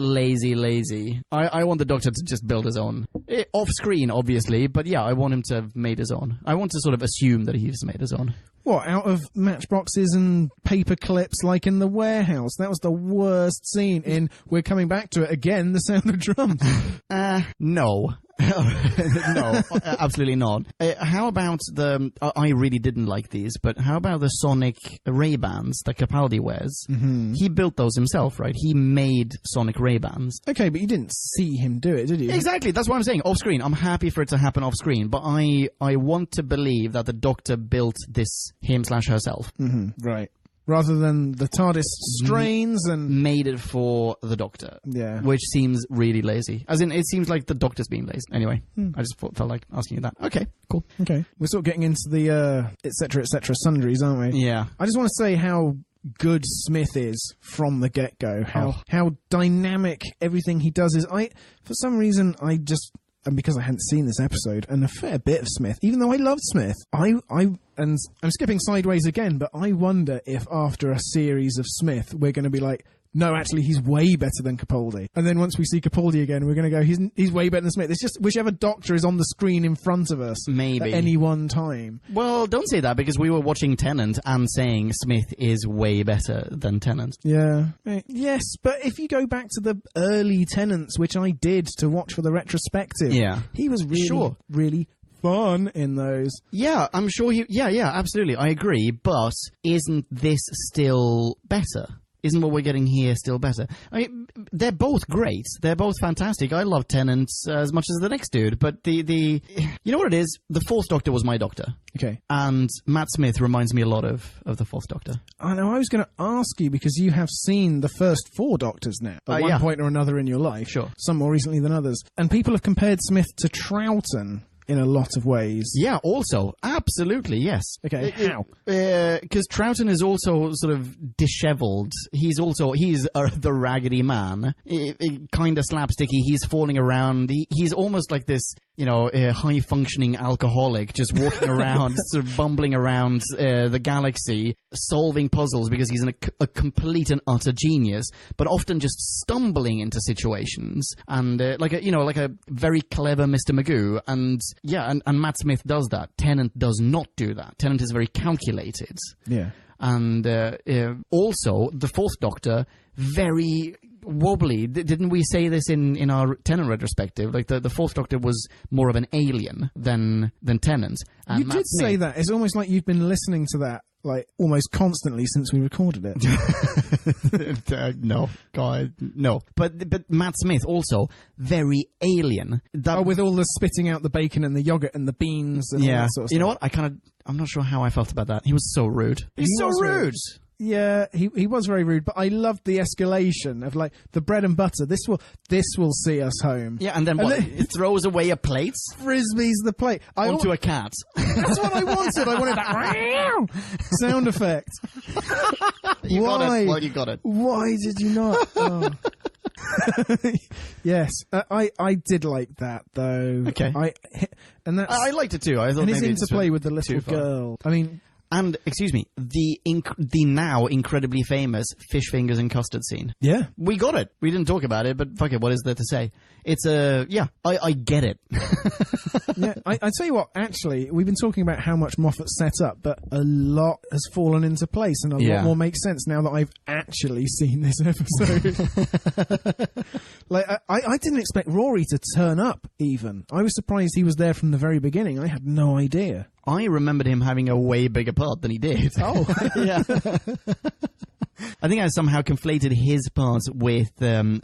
S2: I want the Doctor to just build his own. Off screen, obviously, but yeah, I want him to have made his own. I want to sort of assume that he's made his own.
S1: What, out of matchboxes and paper clips like in The Warehouse? That was the worst scene in We're Coming Back to It Again, The Sound of Drums.
S2: No. No, absolutely not. How about I really didn't like these, but how about the Sonic Ray-Bans that Capaldi wears? Mm-hmm. He built those himself, right? He made Sonic Ray-Bans.
S1: Okay, but you didn't see him do it, did you?
S2: Exactly, that's what I'm saying. Off screen. I'm happy for it to happen off screen, but I want to believe that the Doctor built this him/herself.
S1: Mm-hmm. Right. Rather than the TARDIS strains and...
S2: Made it for the Doctor.
S1: Yeah.
S2: Which seems really lazy. As in, it seems like the Doctor's being lazy. Anyway, I just felt like asking you that. Okay, cool.
S1: Okay. We're sort of getting into the et cetera, sundries, aren't we?
S2: Yeah.
S1: I just want to say how good Smith is from the get-go. How dynamic everything he does is. For some reason, and because I hadn't seen this episode, and a fair bit of Smith, even though I loved Smith, and I'm skipping sideways again, but I wonder if after a series of Smith, we're going to be like, no, actually, he's way better than Capaldi. And then once we see Capaldi again, we're going to go, he's way better than Smith. It's just whichever Doctor is on the screen in front of us
S2: maybe
S1: at any one time.
S2: Well, don't say that, because we were watching Tennant and saying Smith is way better than Tennant.
S1: Yeah. Yes, but if you go back to the early Tennants, which I did to watch for the retrospective, he was really, really fun in those.
S2: Yeah, I'm sure yeah, absolutely. I agree, but isn't this still better? Isn't what we're getting here still better? I mean, they're both great. They're both fantastic. I love Tennant as much as the next dude, but the you know what it is? The Fourth Doctor was my Doctor.
S1: Okay.
S2: And Matt Smith reminds me a lot of the Fourth Doctor.
S1: I know. I was going to ask you, because you have seen the first 4 Doctors now, at one point or another in your life.
S2: Sure.
S1: Some more recently than others. And people have compared Smith to Troughton in a lot of ways.
S2: Yeah, also. Absolutely, yes.
S1: Okay, how?
S2: Because Troughton is also sort of disheveled. He's the raggedy man. Kind of slapsticky. He's falling around. He's almost like this, high-functioning alcoholic, just walking around, sort of bumbling around the galaxy, solving puzzles because he's a complete and utter genius, but often just stumbling into situations. And like a very clever Mr. Magoo. And Matt Smith does that. Tennant does not do that. Tennant is very calculated.
S1: Yeah.
S2: And also, the Fourth Doctor, very wobbly. Didn't we say this in our Tennant retrospective? Like the Fourth Doctor was more of an alien than Tennant. And
S1: you did say that. It's almost like you've been listening to that like almost constantly since we recorded it.
S2: No, God, no. But Matt Smith also very alien.
S1: With all the spitting out the bacon and the yogurt and the beans and all that sort of stuff.
S2: You know what? I'm not sure how I felt about that. He was so rude. He's so rude.
S1: Yeah, he was very rude, but I loved the escalation of like the bread and butter. This will see us home.
S2: Yeah, and then it throws away a plate,
S1: frisbees the plate
S2: onto a cat.
S1: That's what I wanted. I wanted that sound effect.
S2: You got it. Well, you got it.
S1: Why did you not? Oh. Yes, I did like that though.
S2: Okay, I liked it too. I thought
S1: and his interplay with the little girl. I mean.
S2: And, excuse me, the now incredibly famous fish fingers and custard scene.
S1: Yeah.
S2: We got it. We didn't talk about it, but fuck it, what is there to say? It's I get it.
S1: Yeah, I tell you what, actually, we've been talking about how much Moffat set up, but a lot has fallen into place and a lot more makes sense now that I've actually seen this episode. Like, I didn't expect Rory to turn up, even. I was surprised he was there from the very beginning. I had no idea.
S2: I remembered him having a way bigger part than he did.
S1: Oh.
S2: Yeah. I think I somehow conflated his part with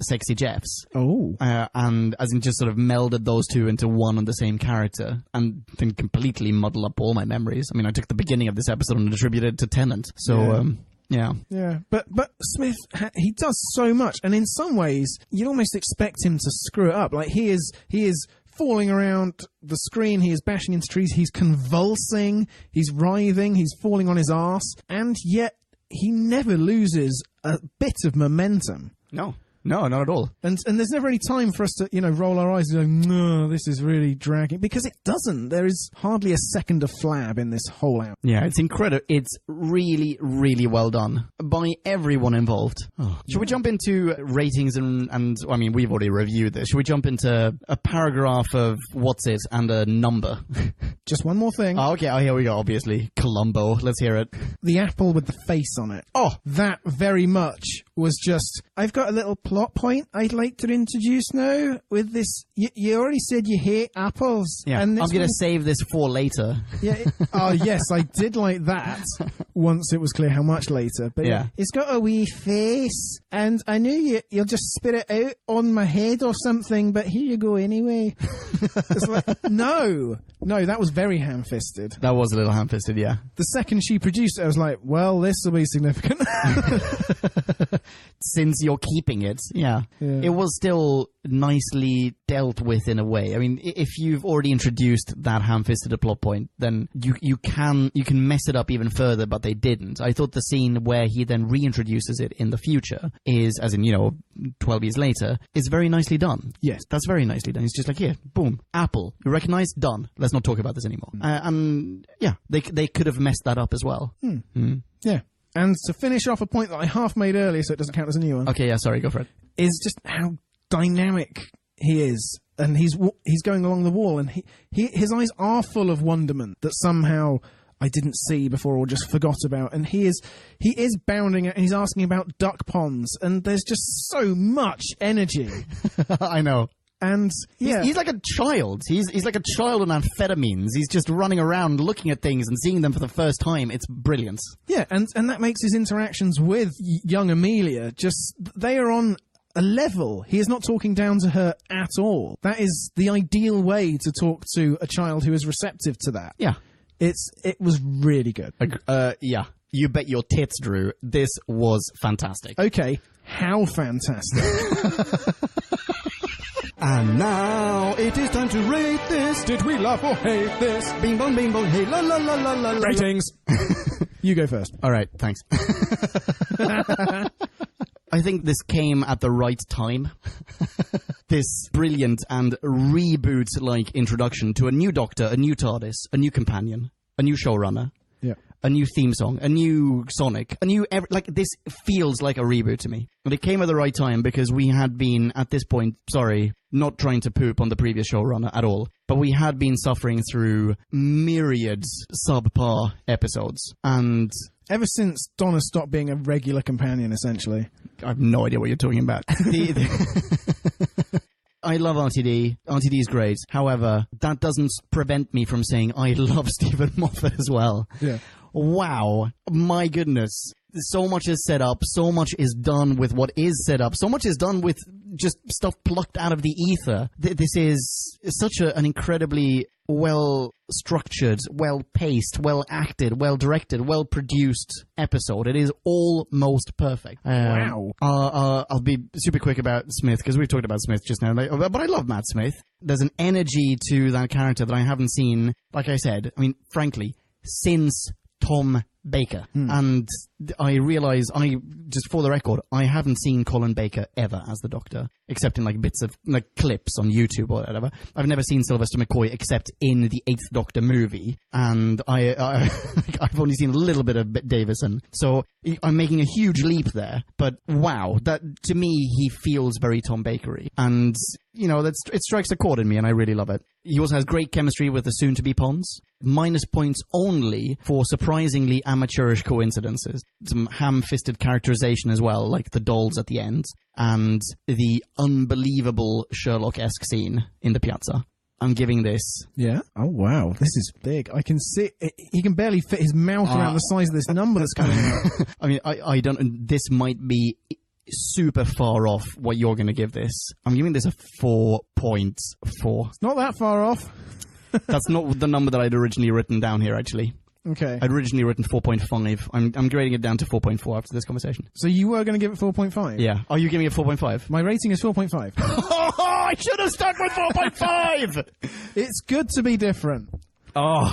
S2: Sexy Jeff's.
S1: Oh.
S2: And as in just sort of melded those two into one and the same character and then completely muddled up all my memories. I mean, I took the beginning of this episode and attributed it to Tennant. So, yeah.
S1: Yeah, but Smith, he does so much, and in some ways, you'd almost expect him to screw it up. Like, he is falling around the screen, he is bashing into trees, he's convulsing, he's writhing, he's falling on his arse, and yet he never loses a bit of momentum.
S2: No, not at all.
S1: And there's never any time for us to, roll our eyes and go, no, this is really dragging. Because it doesn't. There is hardly a second of flab in this whole out.
S2: Yeah, it's incredible. It's really, really well done by everyone involved. Should we jump into ratings and I mean, we've already reviewed this. Should we jump into a paragraph of what's it and a number?
S1: Just one more thing.
S2: Oh, okay. Oh, here we go, obviously. Columbo. Let's hear it.
S1: The apple with the face on it. Oh, that very much was just, I've got a little plot point I'd like to introduce now with this. You already said you hate apples.
S2: Yeah,
S1: and
S2: I'm going to save this for later.
S1: Yeah. Oh, yes, I did like that once it was clear how much later. But yeah, it's got a wee face, and I knew you'll just spit it out on my head or something, but here you go anyway. It's like, no, that was very ham-fisted.
S2: That was a little ham-fisted, yeah.
S1: The second she produced it, I was like, well, this will be significant.
S2: Since you're keeping it, yeah. It was still nicely dealt with in a way. I mean, if you've already introduced that ham-fisted plot point, then you can mess it up even further, but they didn't. I thought the scene where he then reintroduces it in the future is, as in, 12 years later, is very nicely done.
S1: Yes.
S2: That's very nicely done. It's just like, here, boom, apple. You recognize? Done. Let's not talk about this anymore. And yeah, they could have messed that up as well.
S1: Yeah. And to finish off a point that I half made earlier, so it doesn't count as a new one.
S2: Okay, yeah, sorry, go for it.
S1: Is just how dynamic he is, and he's going along the wall, and his eyes are full of wonderment that somehow I didn't see before or just forgot about. And he is bounding, and he's asking about duck ponds, and there's just so much energy.
S2: I know.
S1: And yeah,
S2: he's like a child. He's like a child on amphetamines. He's just running around looking at things and seeing them for the first time. It's brilliant.
S1: Yeah, and that makes his interactions with young Amelia they are on a level. He is not talking down to her at all. That is the ideal way to talk to a child who is receptive to that.
S2: Yeah.
S1: It was really good.
S2: Yeah. You bet your tits, Drew. This was fantastic.
S1: Okay, how fantastic.
S2: And now it is time to rate this.
S1: Did we love or hate this?
S2: Bing bong, hey, la la la la la.
S1: Ratings. You go first.
S2: All right, thanks. I think this came at the right time. This brilliant and reboot-like introduction to a new Doctor, a new TARDIS, a new companion, a new showrunner.
S1: Yeah.
S2: A new theme song, a new Sonic, this feels like a reboot to me. And it came at the right time because we had been, at this point, not trying to poop on the previous showrunner at all, but we had been suffering through myriads subpar episodes. And
S1: ever since Donna stopped being a regular companion, essentially.
S2: I have no idea what you're talking about. I love RTD. RTD is great. However, that doesn't prevent me from saying I love Stephen Moffat as well.
S1: Yeah.
S2: Wow. My goodness. So much is set up, so much is done with what is set up, so much is done with just stuff plucked out of the ether. This is such an incredibly well-structured, well-paced, well-acted, well-directed, well-produced episode. It is almost perfect.
S1: Wow.
S2: I'll be super quick about Smith, because we've talked about Smith just now, but I love Matt Smith. There's an energy to that character that I haven't seen, like I said, I mean, frankly, since Tom Baker. And I realize, just for the record, I haven't seen Colin Baker ever as the Doctor, except in like bits of like clips on YouTube or whatever. I've never seen Sylvester McCoy except in the 8th Doctor movie, and I've only seen a little bit of Davison. So I'm making a huge leap there, but wow, that to me he feels very Tom Bakery, and you know, it strikes a chord in me, and I really love it. He also has great chemistry with the soon-to-be Ponds. Minus points only for surprisingly amateurish coincidences. Some ham-fisted characterization as well, like the dolls at the end, and the unbelievable Sherlock-esque scene in the piazza. I'm giving this...
S1: Yeah? Oh, wow. This is big. I can see... He can barely fit his mouth around the size of this number that's coming out.
S2: I mean, I don't... This might be super far off what you're going to give this. I'm giving this a 4.4.
S1: It's not that far off.
S2: That's not the number that I'd originally written down here, actually.
S1: Okay.
S2: I'd originally written 4.5. I'm grading it down to 4.4 after this conversation.
S1: So you were going to give it 4.5?
S2: Yeah. Are you giving it 4.5?
S1: My rating is 4.5.
S2: I should have stuck with 4.5!
S1: It's good to be different.
S2: Oh.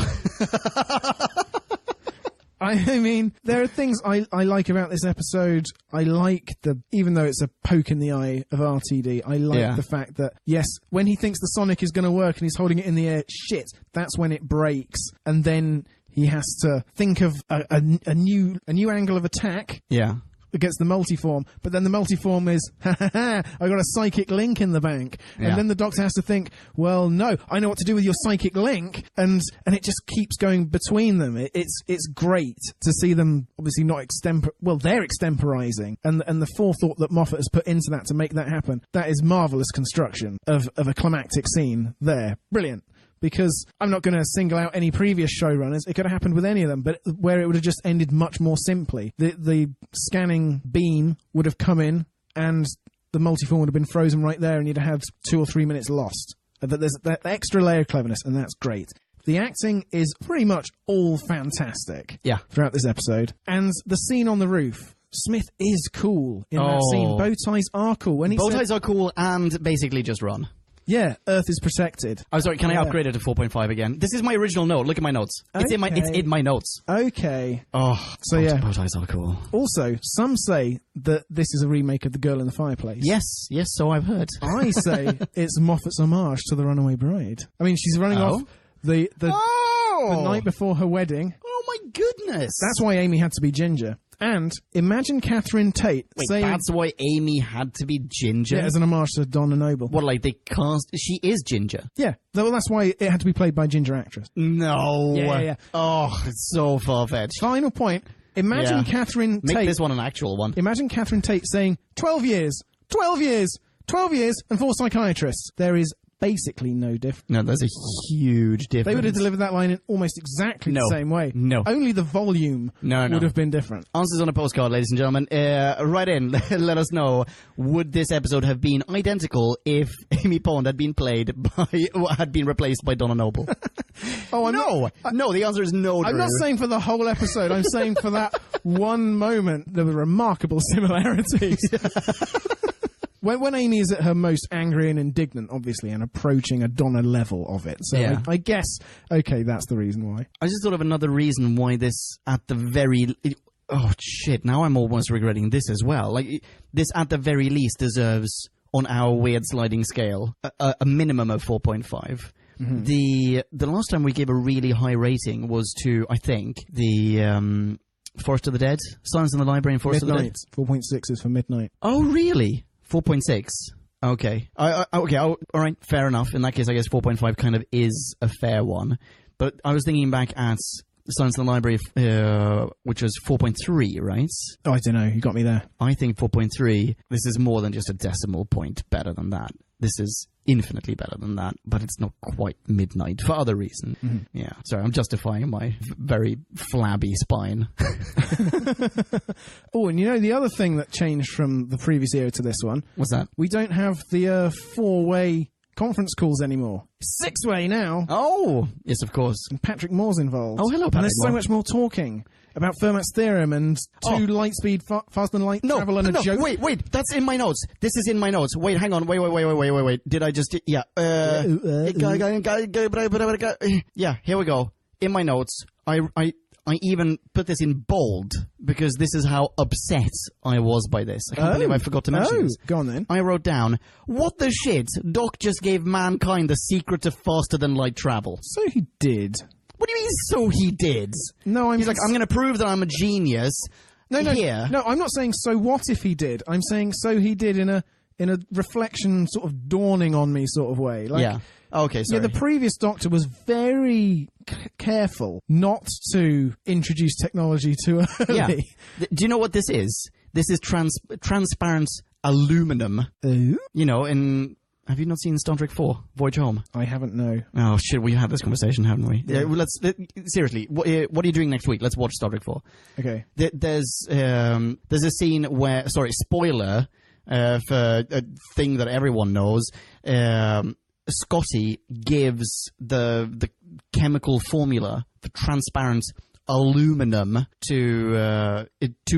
S1: I mean, there are things I like about this episode. I like even though it's a poke in the eye of RTD, I like the fact that, yes, when he thinks the Sonic is going to work and he's holding it in the air, shit, that's when it breaks. And then he has to think of a new angle of attack.
S2: Yeah.
S1: Against the multiform, but then the multiform is, ha ha ha, I got a psychic link in the bank.
S2: Yeah.
S1: And then the Doctor has to think, well, no, I know what to do with your psychic link, and it just keeps going between them. It's great to see them obviously not they're extemporizing, and the forethought that Moffat has put into that to make that happen, that is marvelous construction of a climactic scene there. Brilliant. Because I'm not going to single out any previous showrunners. It could have happened with any of them, but where it would have just ended much more simply. The scanning beam would have come in, and the multiform would have been frozen right there, and you'd have had 2 or 3 minutes lost. But there's that extra layer of cleverness, and that's great. The acting is pretty much all fantastic throughout this episode. And the scene on the roof. Smith is cool in that scene. Bow ties are cool.
S2: Bow ties are cool and basically just run.
S1: Yeah, Earth is protected.
S2: I'm sorry, can I upgrade it to 4.5 again? This is my original note. Look at my notes. It's in my notes.
S1: Okay.
S2: Oh,
S1: so
S2: bow ties are cool.
S1: Also, some say that this is a remake of The Girl in the Fireplace.
S2: Yes, so I've heard.
S1: I say it's Moffat's homage to The Runaway Bride. I mean, she's running off the night before her wedding.
S2: Oh my goodness.
S1: That's why Amy had to be ginger. And imagine Catherine Tate saying...
S2: that's why Amy had to be ginger?
S1: Yeah, as an homage to Donna Noble.
S2: What, like they cast... She is ginger?
S1: Yeah. Well, that's why it had to be played by a ginger actress.
S2: No.
S1: Yeah.
S2: Oh, it's so far-fetched.
S1: Final point. Imagine Catherine Tate...
S2: Make this one an actual one.
S1: Imagine Catherine Tate saying, 12 years, 12 years, 12 years, and 4 psychiatrists. There is basically no difference.
S2: No, there's a huge difference.
S1: They would have delivered that line in almost exactly the same way.
S2: No.
S1: Only the volume would have been different.
S2: Answers on a postcard, ladies and gentlemen. Write in. Let us know. Would this episode have been identical if Amy Pond had been replaced by Donna Noble? No, the answer is no, Drew.
S1: I'm not saying for the whole episode. I'm saying for that one moment, there were remarkable similarities. When Amy is at her most angry and indignant, obviously, and approaching a Donna level of it. So I guess, okay, that's the reason why.
S2: I just thought of another reason why this at the very... Oh, shit, now I'm almost regretting this as well. Like, this at the very least deserves, on our weird sliding scale, a minimum of 4.5. Mm-hmm. The last time we gave a really high rating was to, I think, the Forest of the Dead, Silence in the Library and Forest
S1: Midnight.
S2: of the Dead.
S1: 4.6 is for Midnight.
S2: Oh, really? 4.6. Okay. All right. Fair enough. In that case, I guess 4.5 kind of is a fair one. But I was thinking back at Silence in the Library, which was 4.3, right?
S1: Oh, I don't know. You got me there.
S2: I think 4.3, this is more than just a decimal point better than that. this is infinitely better than that, but it's not quite midnight for other reasons. Yeah, sorry, I'm justifying my very flabby spine.
S1: Oh, and you know the other thing that changed from the previous era to this one?
S2: What's that?
S1: We don't have the 4-way conference calls anymore. 6-way now.
S2: Oh, yes, of course.
S1: And Patrick Moore's involved.
S2: Oh, hello,
S1: And
S2: Patrick
S1: there's so
S2: Moore.
S1: much more talking about Fermat's theorem and two light speed, faster than light travel and a joke.
S2: Wait, that's in my notes. This is in my notes. Wait, hang on. Wait. Did I just... Yeah. Yeah, here we go. In my notes, I even put this in bold because this is how upset I was by this. I can't believe I forgot to mention this.
S1: Go on then.
S2: I wrote down, what the shit? Doc just gave mankind the secret to faster than light travel.
S1: So he did.
S2: What do you mean, so he did?
S1: No,
S2: He's like, I'm going to prove that I'm a genius.
S1: No,
S2: Here.
S1: no, I'm not saying so what if he did. I'm saying so he did in a reflection, sort of dawning on me sort of way. Like,
S2: yeah. Okay, sorry.
S1: Yeah, the previous Doctor was very careful not to introduce technology too early.
S2: Yeah. Do you know what this is? This is transparent aluminum.
S1: Ooh?
S2: You know, have you not seen Star Trek 4, Voyage Home?
S1: I haven't, no.
S2: Oh, shit, we had this conversation, haven't we? Yeah. Well, seriously, what are you doing next week? Let's watch Star Trek 4.
S1: Okay.
S2: There's a scene where, sorry, spoiler for a thing that everyone knows, Scotty gives the chemical formula for transparent aluminum to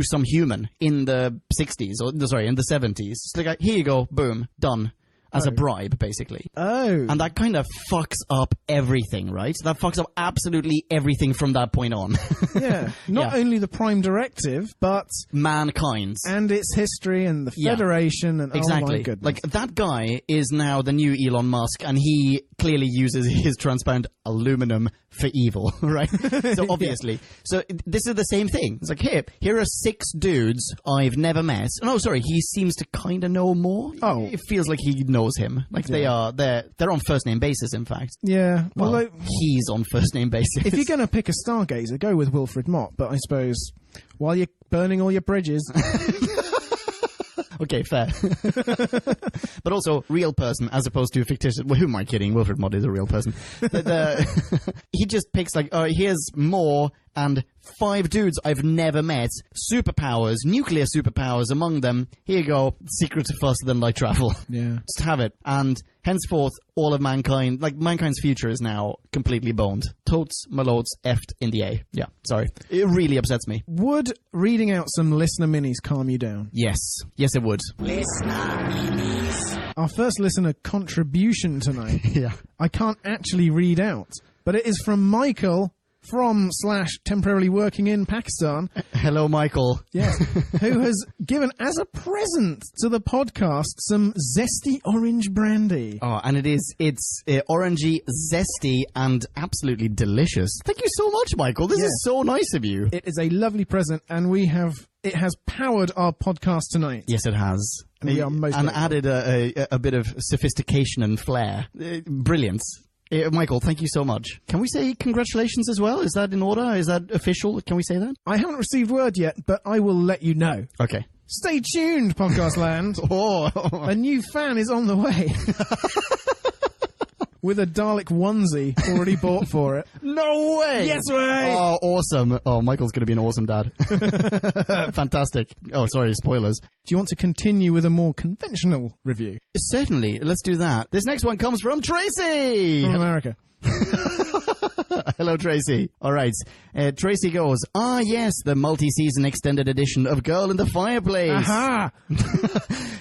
S2: some human in the 60s, or sorry, in the 70s. It's like, here you go, boom, done. As a bribe, basically.
S1: Oh.
S2: And that kind of fucks up everything, right? That fucks up absolutely everything from that point on.
S1: Yeah. Not only the Prime Directive, but...
S2: mankind.
S1: And its history and the Federation and...
S2: Exactly.
S1: Oh my goodness.
S2: Like, that guy is now the new Elon Musk, and he clearly uses his transparent aluminum for evil, right? So, obviously. So, this is the same thing. It's like, here are 6 dudes I've never met. No, sorry, he seems to kind of know more.
S1: Oh.
S2: It feels like he knows him. Like, they're on first name basis, in fact.
S1: Yeah.
S2: Well, he's on first name basis.
S1: If you're going to pick a stargazer, go with Wilfred Mott, but I suppose while you're burning all your bridges...
S2: Okay, fair. But also, real person as opposed to fictitious. Well, who am I kidding? Wilfred Mott is a real person. He just picks, like, here's more and 5 dudes I've never met. Superpowers, nuclear superpowers among them. Here you go. Secret to faster than light travel.
S1: Yeah.
S2: Just have it. And henceforth, all of mankind, like, mankind's future is now completely boned. Totes, malotes, effed in the A. Yeah, sorry. It really upsets me.
S1: Would reading out some listener minis calm you down?
S2: Yes. Yes, it would.
S1: Our first listener contribution tonight,
S2: Yeah.
S1: I can't actually read out, but it is from Michael from / temporarily working in Pakistan.
S2: Hello, Michael.
S1: Yes. Who has given as a present to the podcast some zesty orange brandy.
S2: Oh, and it's orangey, zesty, and absolutely delicious. Thank you so much, Michael. This is so nice of you.
S1: It is a lovely present, and it has powered our podcast tonight.
S2: Yes, it has.
S1: And we are most
S2: and
S1: grateful.
S2: added a bit of sophistication and flair. Brilliant. Michael, thank you so much. Can we say congratulations as well? Is that in order? Is that official? Can we say that?
S1: I haven't received word yet, but I will let you know.
S2: Okay.
S1: Stay tuned, Podcast Land. A new fan is on the way. With a Dalek onesie already bought for it.
S2: No way!
S1: Yes way!
S2: Oh, awesome. Oh, Michael's going to be an awesome dad. Fantastic. Oh, sorry, spoilers.
S1: Do you want to continue with a more conventional review?
S2: Certainly. Let's do that. This next one comes from Tracy!
S1: From America.
S2: Hello, Tracy. All right. Tracy goes, yes, the multi-season extended edition of Girl in the Fireplace.
S1: Aha!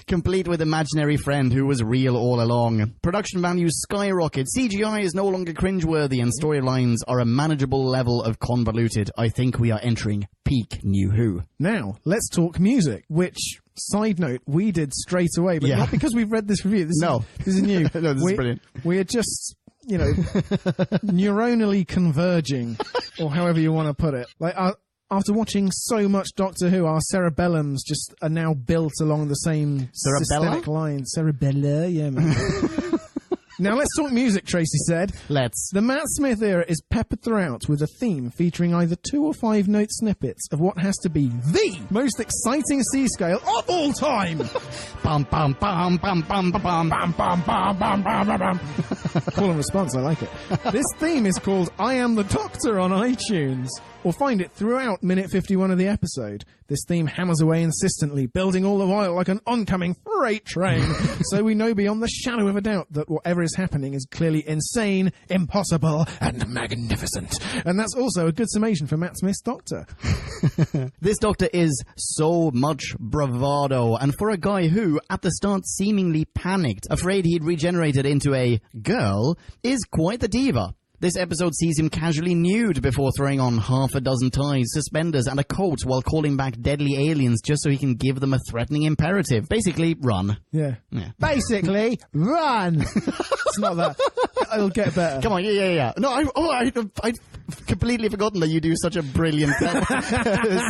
S2: Complete with imaginary friend who was real all along. Production values skyrocket. CGI is no longer cringeworthy and storylines are a manageable level of convoluted. I think we are entering peak New Who.
S1: Now, let's talk music, which, side note, we did straight away, but not because we've read this review. This is new.
S2: No, this is brilliant.
S1: We're just... neuronally converging, or however you want to put it. Like, after watching so much Doctor Who, our cerebellums just are now built along the same systemic lines. Cerebella, yeah, man. Now let's talk music, Tracy said.
S2: Let's.
S1: The Matt Smith era is peppered throughout with a theme featuring either 2 or 5 note snippets of what has to be the most exciting C scale of all time.
S2: Bum, bum, bum, bum, bum, bum, bum.
S1: Bam, bam, bam, bam, bam, bam, bam. Call and response, I like it. This theme is called I Am the Doctor on iTunes. Or find it throughout minute 51 of the episode. This theme hammers away insistently, building all the while like an oncoming freight train, so we know beyond the shadow of a doubt that whatever is happening is clearly insane, impossible, and magnificent. And that's also a good summation for Matt Smith's Doctor.
S2: This Doctor is so much bravado, and for a guy who, at the start, seemingly panicked, afraid he'd regenerated into a girl, is quite the diva. This episode sees him casually nude before throwing on half a dozen ties, suspenders, and a coat while calling back deadly aliens just so he can give them a threatening imperative. Basically, run.
S1: Yeah. Basically, run! It's not that. It'll get better.
S2: Come on, yeah. No, I'd completely forgotten that you do such a brilliant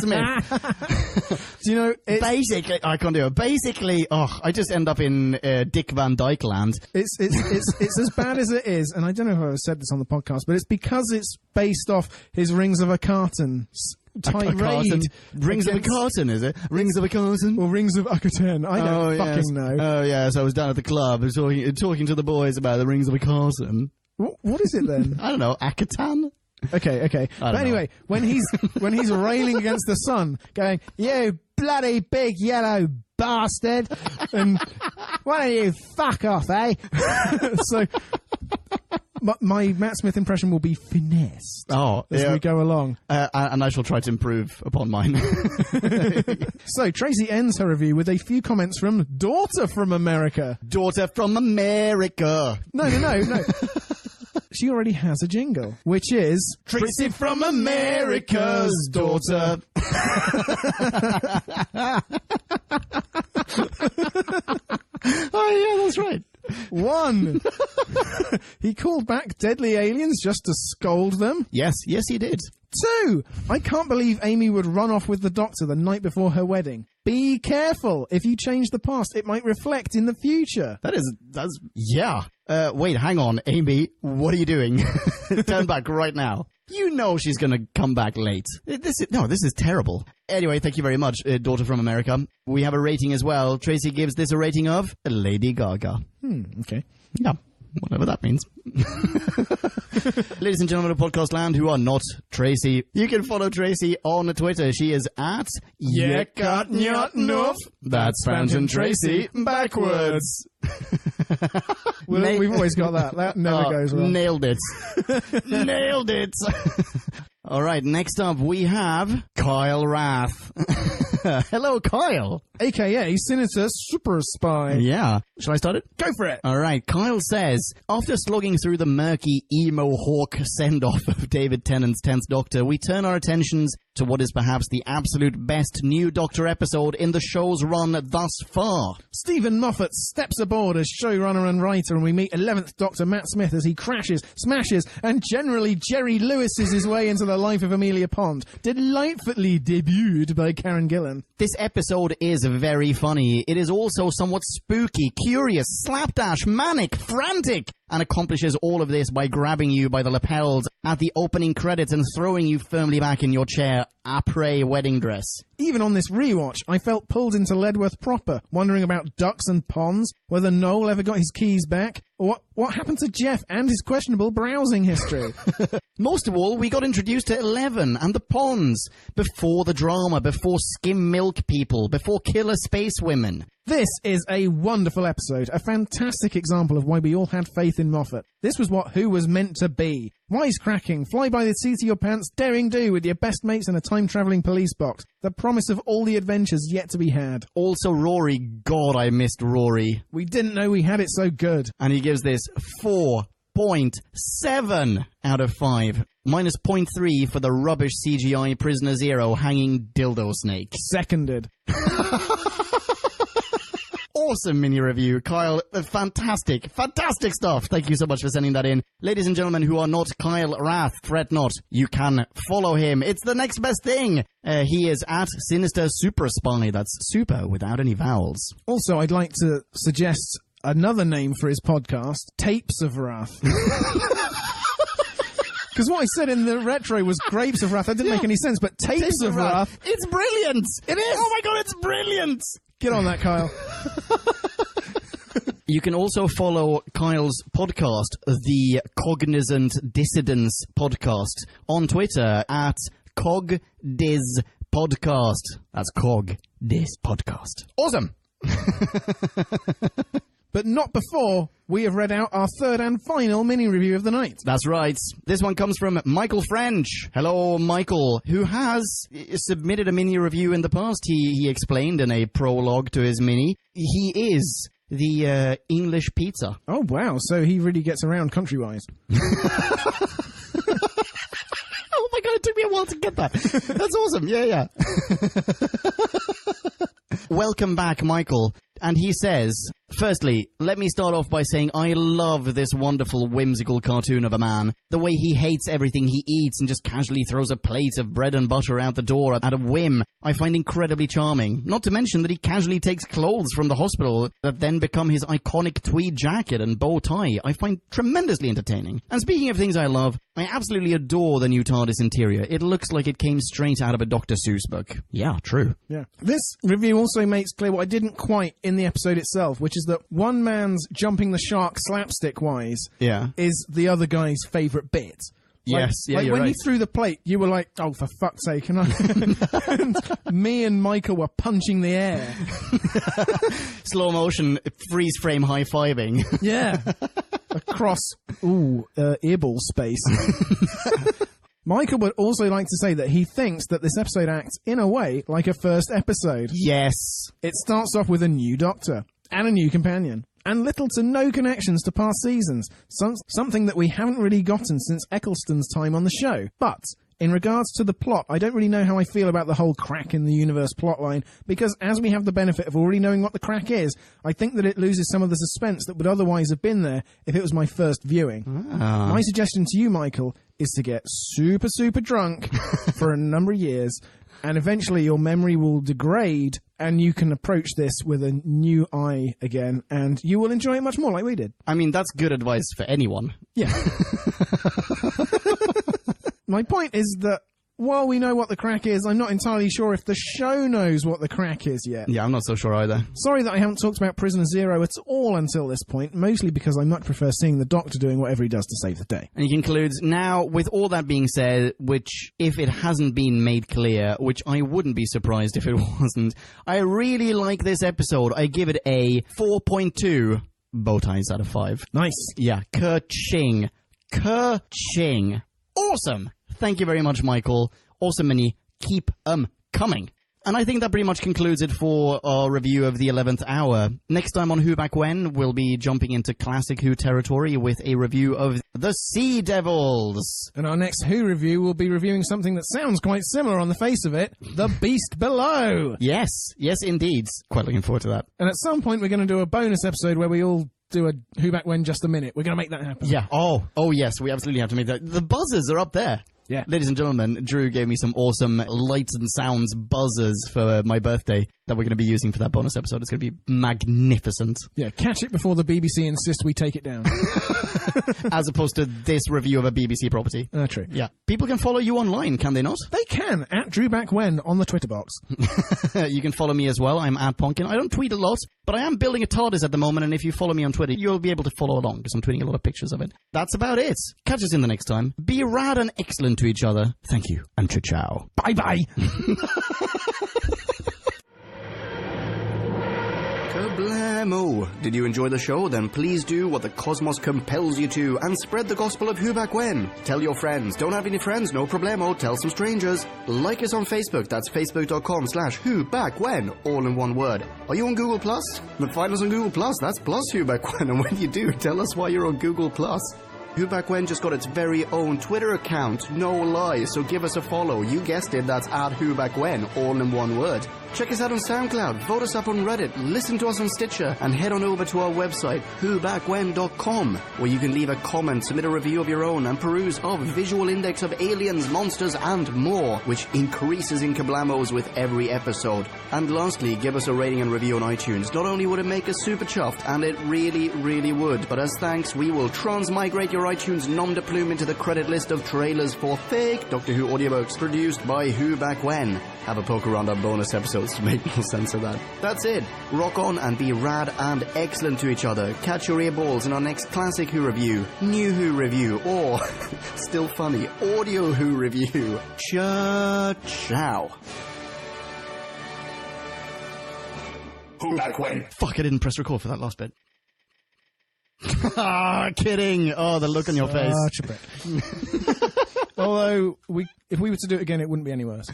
S2: Smith.
S1: Do you know,
S2: basically, I can't do it. Basically, I just end up in Dick Van Dyke land.
S1: It's as bad as it is, and I don't know if I've said this on the podcast, but it's because it's based off his Rings of a Carton tirade.
S2: Rings of a Carton, is it? Rings of a Carton?
S1: Or Rings of Akaten. I don't fucking know.
S2: Oh, yes, I was down at the club talking to the boys about the Rings of a Carton.
S1: What is it then?
S2: I don't know, Akatan?
S1: Okay. But anyway, when he's railing against the sun, going, "You bloody big yellow bastard," and why don't you fuck off, eh? So my Matt Smith impression will be finessed as we go along.
S2: And I shall try to improve upon mine.
S1: So Tracy ends her review with a few comments from Daughter from America.
S2: Daughter from America.
S1: No. She already has a jingle, which is
S2: Tracy from America's Daughter. Oh, yeah, that's right.
S1: 1. He called back deadly aliens just to scold them.
S2: Yes, he did.
S1: 2. I can't believe Amy would run off with the Doctor the night before her wedding. Be careful. If you change the past, it might reflect in the future.
S2: Yeah. Wait, hang on, Amy. What are you doing? Turn back right now. You know she's going to come back late. This is terrible. Anyway, thank you very much, Daughter from America. We have a rating as well. Tracy gives this a rating of Lady Gaga.
S1: Okay.
S2: Yeah, whatever that means. Ladies and gentlemen of Podcast Land who are not Tracy, you can follow Tracy on Twitter. She is at
S1: Yekatnyatnuf.
S2: That's Fountain Tracy backwards.
S1: We've always got that. That never goes well.
S2: Nailed it. Nailed it. All right, next up we have Kyle Rath. Hello, Kyle.
S1: AKA Senator Super Spy.
S2: Yeah. Shall I start it?
S1: Go for it.
S2: All right. Kyle says, after slogging through the murky emo hawk send-off of David Tennant's 10th Doctor, we turn our attentions to what is perhaps the absolute best new Doctor episode in the show's run thus far.
S1: Stephen Moffat steps aboard as showrunner and writer, and we meet 11th Doctor Matt Smith as he crashes, smashes, and generally Jerry Lewises his way into the life of Amelia Pond, delightfully debuted by Karen Gillan.
S2: This episode is very funny. It is also somewhat spooky, curious, slapdash, manic, frantic, and accomplishes all of this by grabbing you by the lapels at the opening credits and throwing you firmly back in your chair, après wedding dress.
S1: Even on this rewatch, I felt pulled into Ledworth proper, wondering about ducks and ponds, whether Noel ever got his keys back, or what happened to Jeff and his questionable browsing history.
S2: Most of all, we got introduced to 11 and the ponds, before the drama, before skim milk people, before killer space women.
S1: This is a wonderful episode, a fantastic example of why we all had faith in Moffat. This was what Who was meant to be. Wisecracking, fly by the seat of your pants, daring do with your best mates in a time-travelling police box. The promise of all the adventures yet to be had.
S2: Also Rory. God, I missed Rory.
S1: We didn't know we had it so good.
S2: And he gives this 4.7 out of 5. Minus 0.3 for the rubbish CGI Prisoner Zero hanging dildo snake.
S1: Seconded.
S2: Awesome mini review, Kyle. Fantastic stuff. Thank you so much for sending that in. Ladies and gentlemen who are not Kyle Rath, fret not. You can follow him. It's the next best thing. He is at Sinister Super Spy. That's super without any vowels.
S1: Also, I'd like to suggest another name for his podcast, Tapes of Wrath. Because what I said in the retro was Grapes of Wrath. That didn't make any sense, but Tapes of Wrath.
S2: It's brilliant! It is! Oh my god, it's brilliant!
S1: Get on that, Kyle.
S2: You can also follow Kyle's podcast, the Cognizant Dissidence Podcast, on Twitter at CogDizPodcast. That's CogDizPodcast. Awesome!
S1: But not before we have read out our third and final mini-review of the night.
S2: That's right. This one comes from Michael French. Hello, Michael, who has submitted a mini-review in the past. He explained in a prologue to his mini. He is the English pizza.
S1: Oh, wow. So he really gets around country-wise.
S2: Oh my god, it took me a while to get that. That's awesome. Yeah. Welcome back, Michael. And he says, firstly, let me start off by saying I love this wonderful, whimsical cartoon of a man. The way he hates everything he eats and just casually throws a plate of bread and butter out the door at a whim, I find incredibly charming. Not to mention that he casually takes clothes from the hospital that then become his iconic tweed jacket and bow tie. I find tremendously entertaining. And speaking of things I love, I absolutely adore the new TARDIS interior. It looks like it came straight out of a Dr. Seuss book. Yeah, true.
S1: Yeah. This review also makes clear what I didn't quite in the episode itself, which is that one man's jumping the shark slapstick-wise is the other guy's favourite bit.
S2: Yes,
S1: like
S2: you're
S1: when
S2: right.
S1: you threw the plate, you were like, oh, for fuck's sake. And me and Michael were punching the air.
S2: Slow motion, freeze frame high-fiving.
S1: Yeah. Across, earball space. Michael would also like to say that he thinks that this episode acts, in a way, like a first episode.
S2: Yes.
S1: It starts off with a new doctor and a new companion, and little to no connections to past seasons, something that we haven't really gotten since Eccleston's time on the show. But in regards to the plot, I don't really know how I feel about the whole crack in the universe plotline, because as we have the benefit of already knowing what the crack is, I think that it loses some of the suspense that would otherwise have been there if it was my first viewing. My suggestion to you, Michael, is to get super, super drunk for a number of years, and eventually your memory will degrade, and you can approach this with a new eye again, and you will enjoy it much more like we did.
S2: I mean, that's good advice for anyone.
S1: Yeah. My point is that while we know what the crack is, I'm not entirely sure if the show knows what the crack is yet.
S2: Yeah, I'm not so sure either.
S1: Sorry that I haven't talked about Prisoner Zero at all until this point, mostly because I much prefer seeing the Doctor doing whatever he does to save the day.
S2: And he concludes, now, with all that being said, which, if it hasn't been made clear, which I wouldn't be surprised if it wasn't, I really like this episode. I give it a 4.2 bow ties out of 5.
S1: Nice.
S2: Yeah, Kerching. Kerching. Awesome. Thank you very much, Michael. Awesome mini. Keep coming. And I think that pretty much concludes it for our review of the 11th hour. Next time on Who Back When, we'll be jumping into classic Who territory with a review of The Sea Devils.
S1: And our next Who review will be reviewing something that sounds quite similar on the face of it, The Beast Below.
S2: Yes, indeed. Quite looking forward to that.
S1: And at some point we're going to do a bonus episode where we all do a Who Back When just a minute. We're going to make that happen.
S2: Yeah. Oh yes, we absolutely have to make that. The buzzers are up there.
S1: Yeah.
S2: Ladies and gentlemen, Drew gave me some awesome lights and sounds buzzers for my birthday that we're going to be using for that bonus episode. It's going to be magnificent.
S1: Yeah, catch it before the BBC insists we take it down.
S2: As opposed to this review of a BBC property.
S1: True.
S2: Yeah. People can follow you online, can they not?
S1: They can, at Drew Back When on the Twitter box.
S2: You can follow me as well. I'm at Ponkin. I don't tweet a lot, but I am building a TARDIS at the moment, and if you follow me on Twitter, you'll be able to follow along, because I'm tweeting a lot of pictures of it. That's about it. Catch us in the next time. Be rad and excellent to each other. Thank you, and ciao.
S1: Bye-bye.
S7: Kablamo! Did you enjoy the show? Then please do what the cosmos compels you to and spread the gospel of Who Back When. Tell your friends. Don't have any friends? No problemo. Tell some strangers. Like us on Facebook. That's facebook.com/Who Back When, all in one word. Are you on Google Plus? Then find us on Google Plus. That's plus Who Back When. And when you do, tell us why you're on Google Plus. Who Back When just got its very own Twitter account, no lie, so give us a follow. You guessed it, that's at Who Back When, all in one word. Check us out on SoundCloud, vote us up on Reddit, listen to us on Stitcher, and head on over to our website, whobackwhen.com, where you can leave a comment, submit a review of your own, and peruse our visual index of aliens, monsters, and more, which increases in kablamos with every episode. And lastly, give us a rating and review on iTunes. Not only would it make us super chuffed, and it really, really would, but as thanks, we will transmigrate your iTunes nom de plume into the credit list of trailers for fake Doctor Who audiobooks produced by Who Back When. Have a poke around our bonus episodes to make more sense of that. That's it. Rock on and be rad and excellent to each other. Catch your earballs in our next classic Who review, new Who review, or, still funny, audio Who review. Ciao.
S9: Who Back When?
S2: Fuck, I didn't press record for that last bit. Kidding. Oh, the look on your face.
S1: Such a prick. Although, if we were to do it again, it wouldn't be any worse.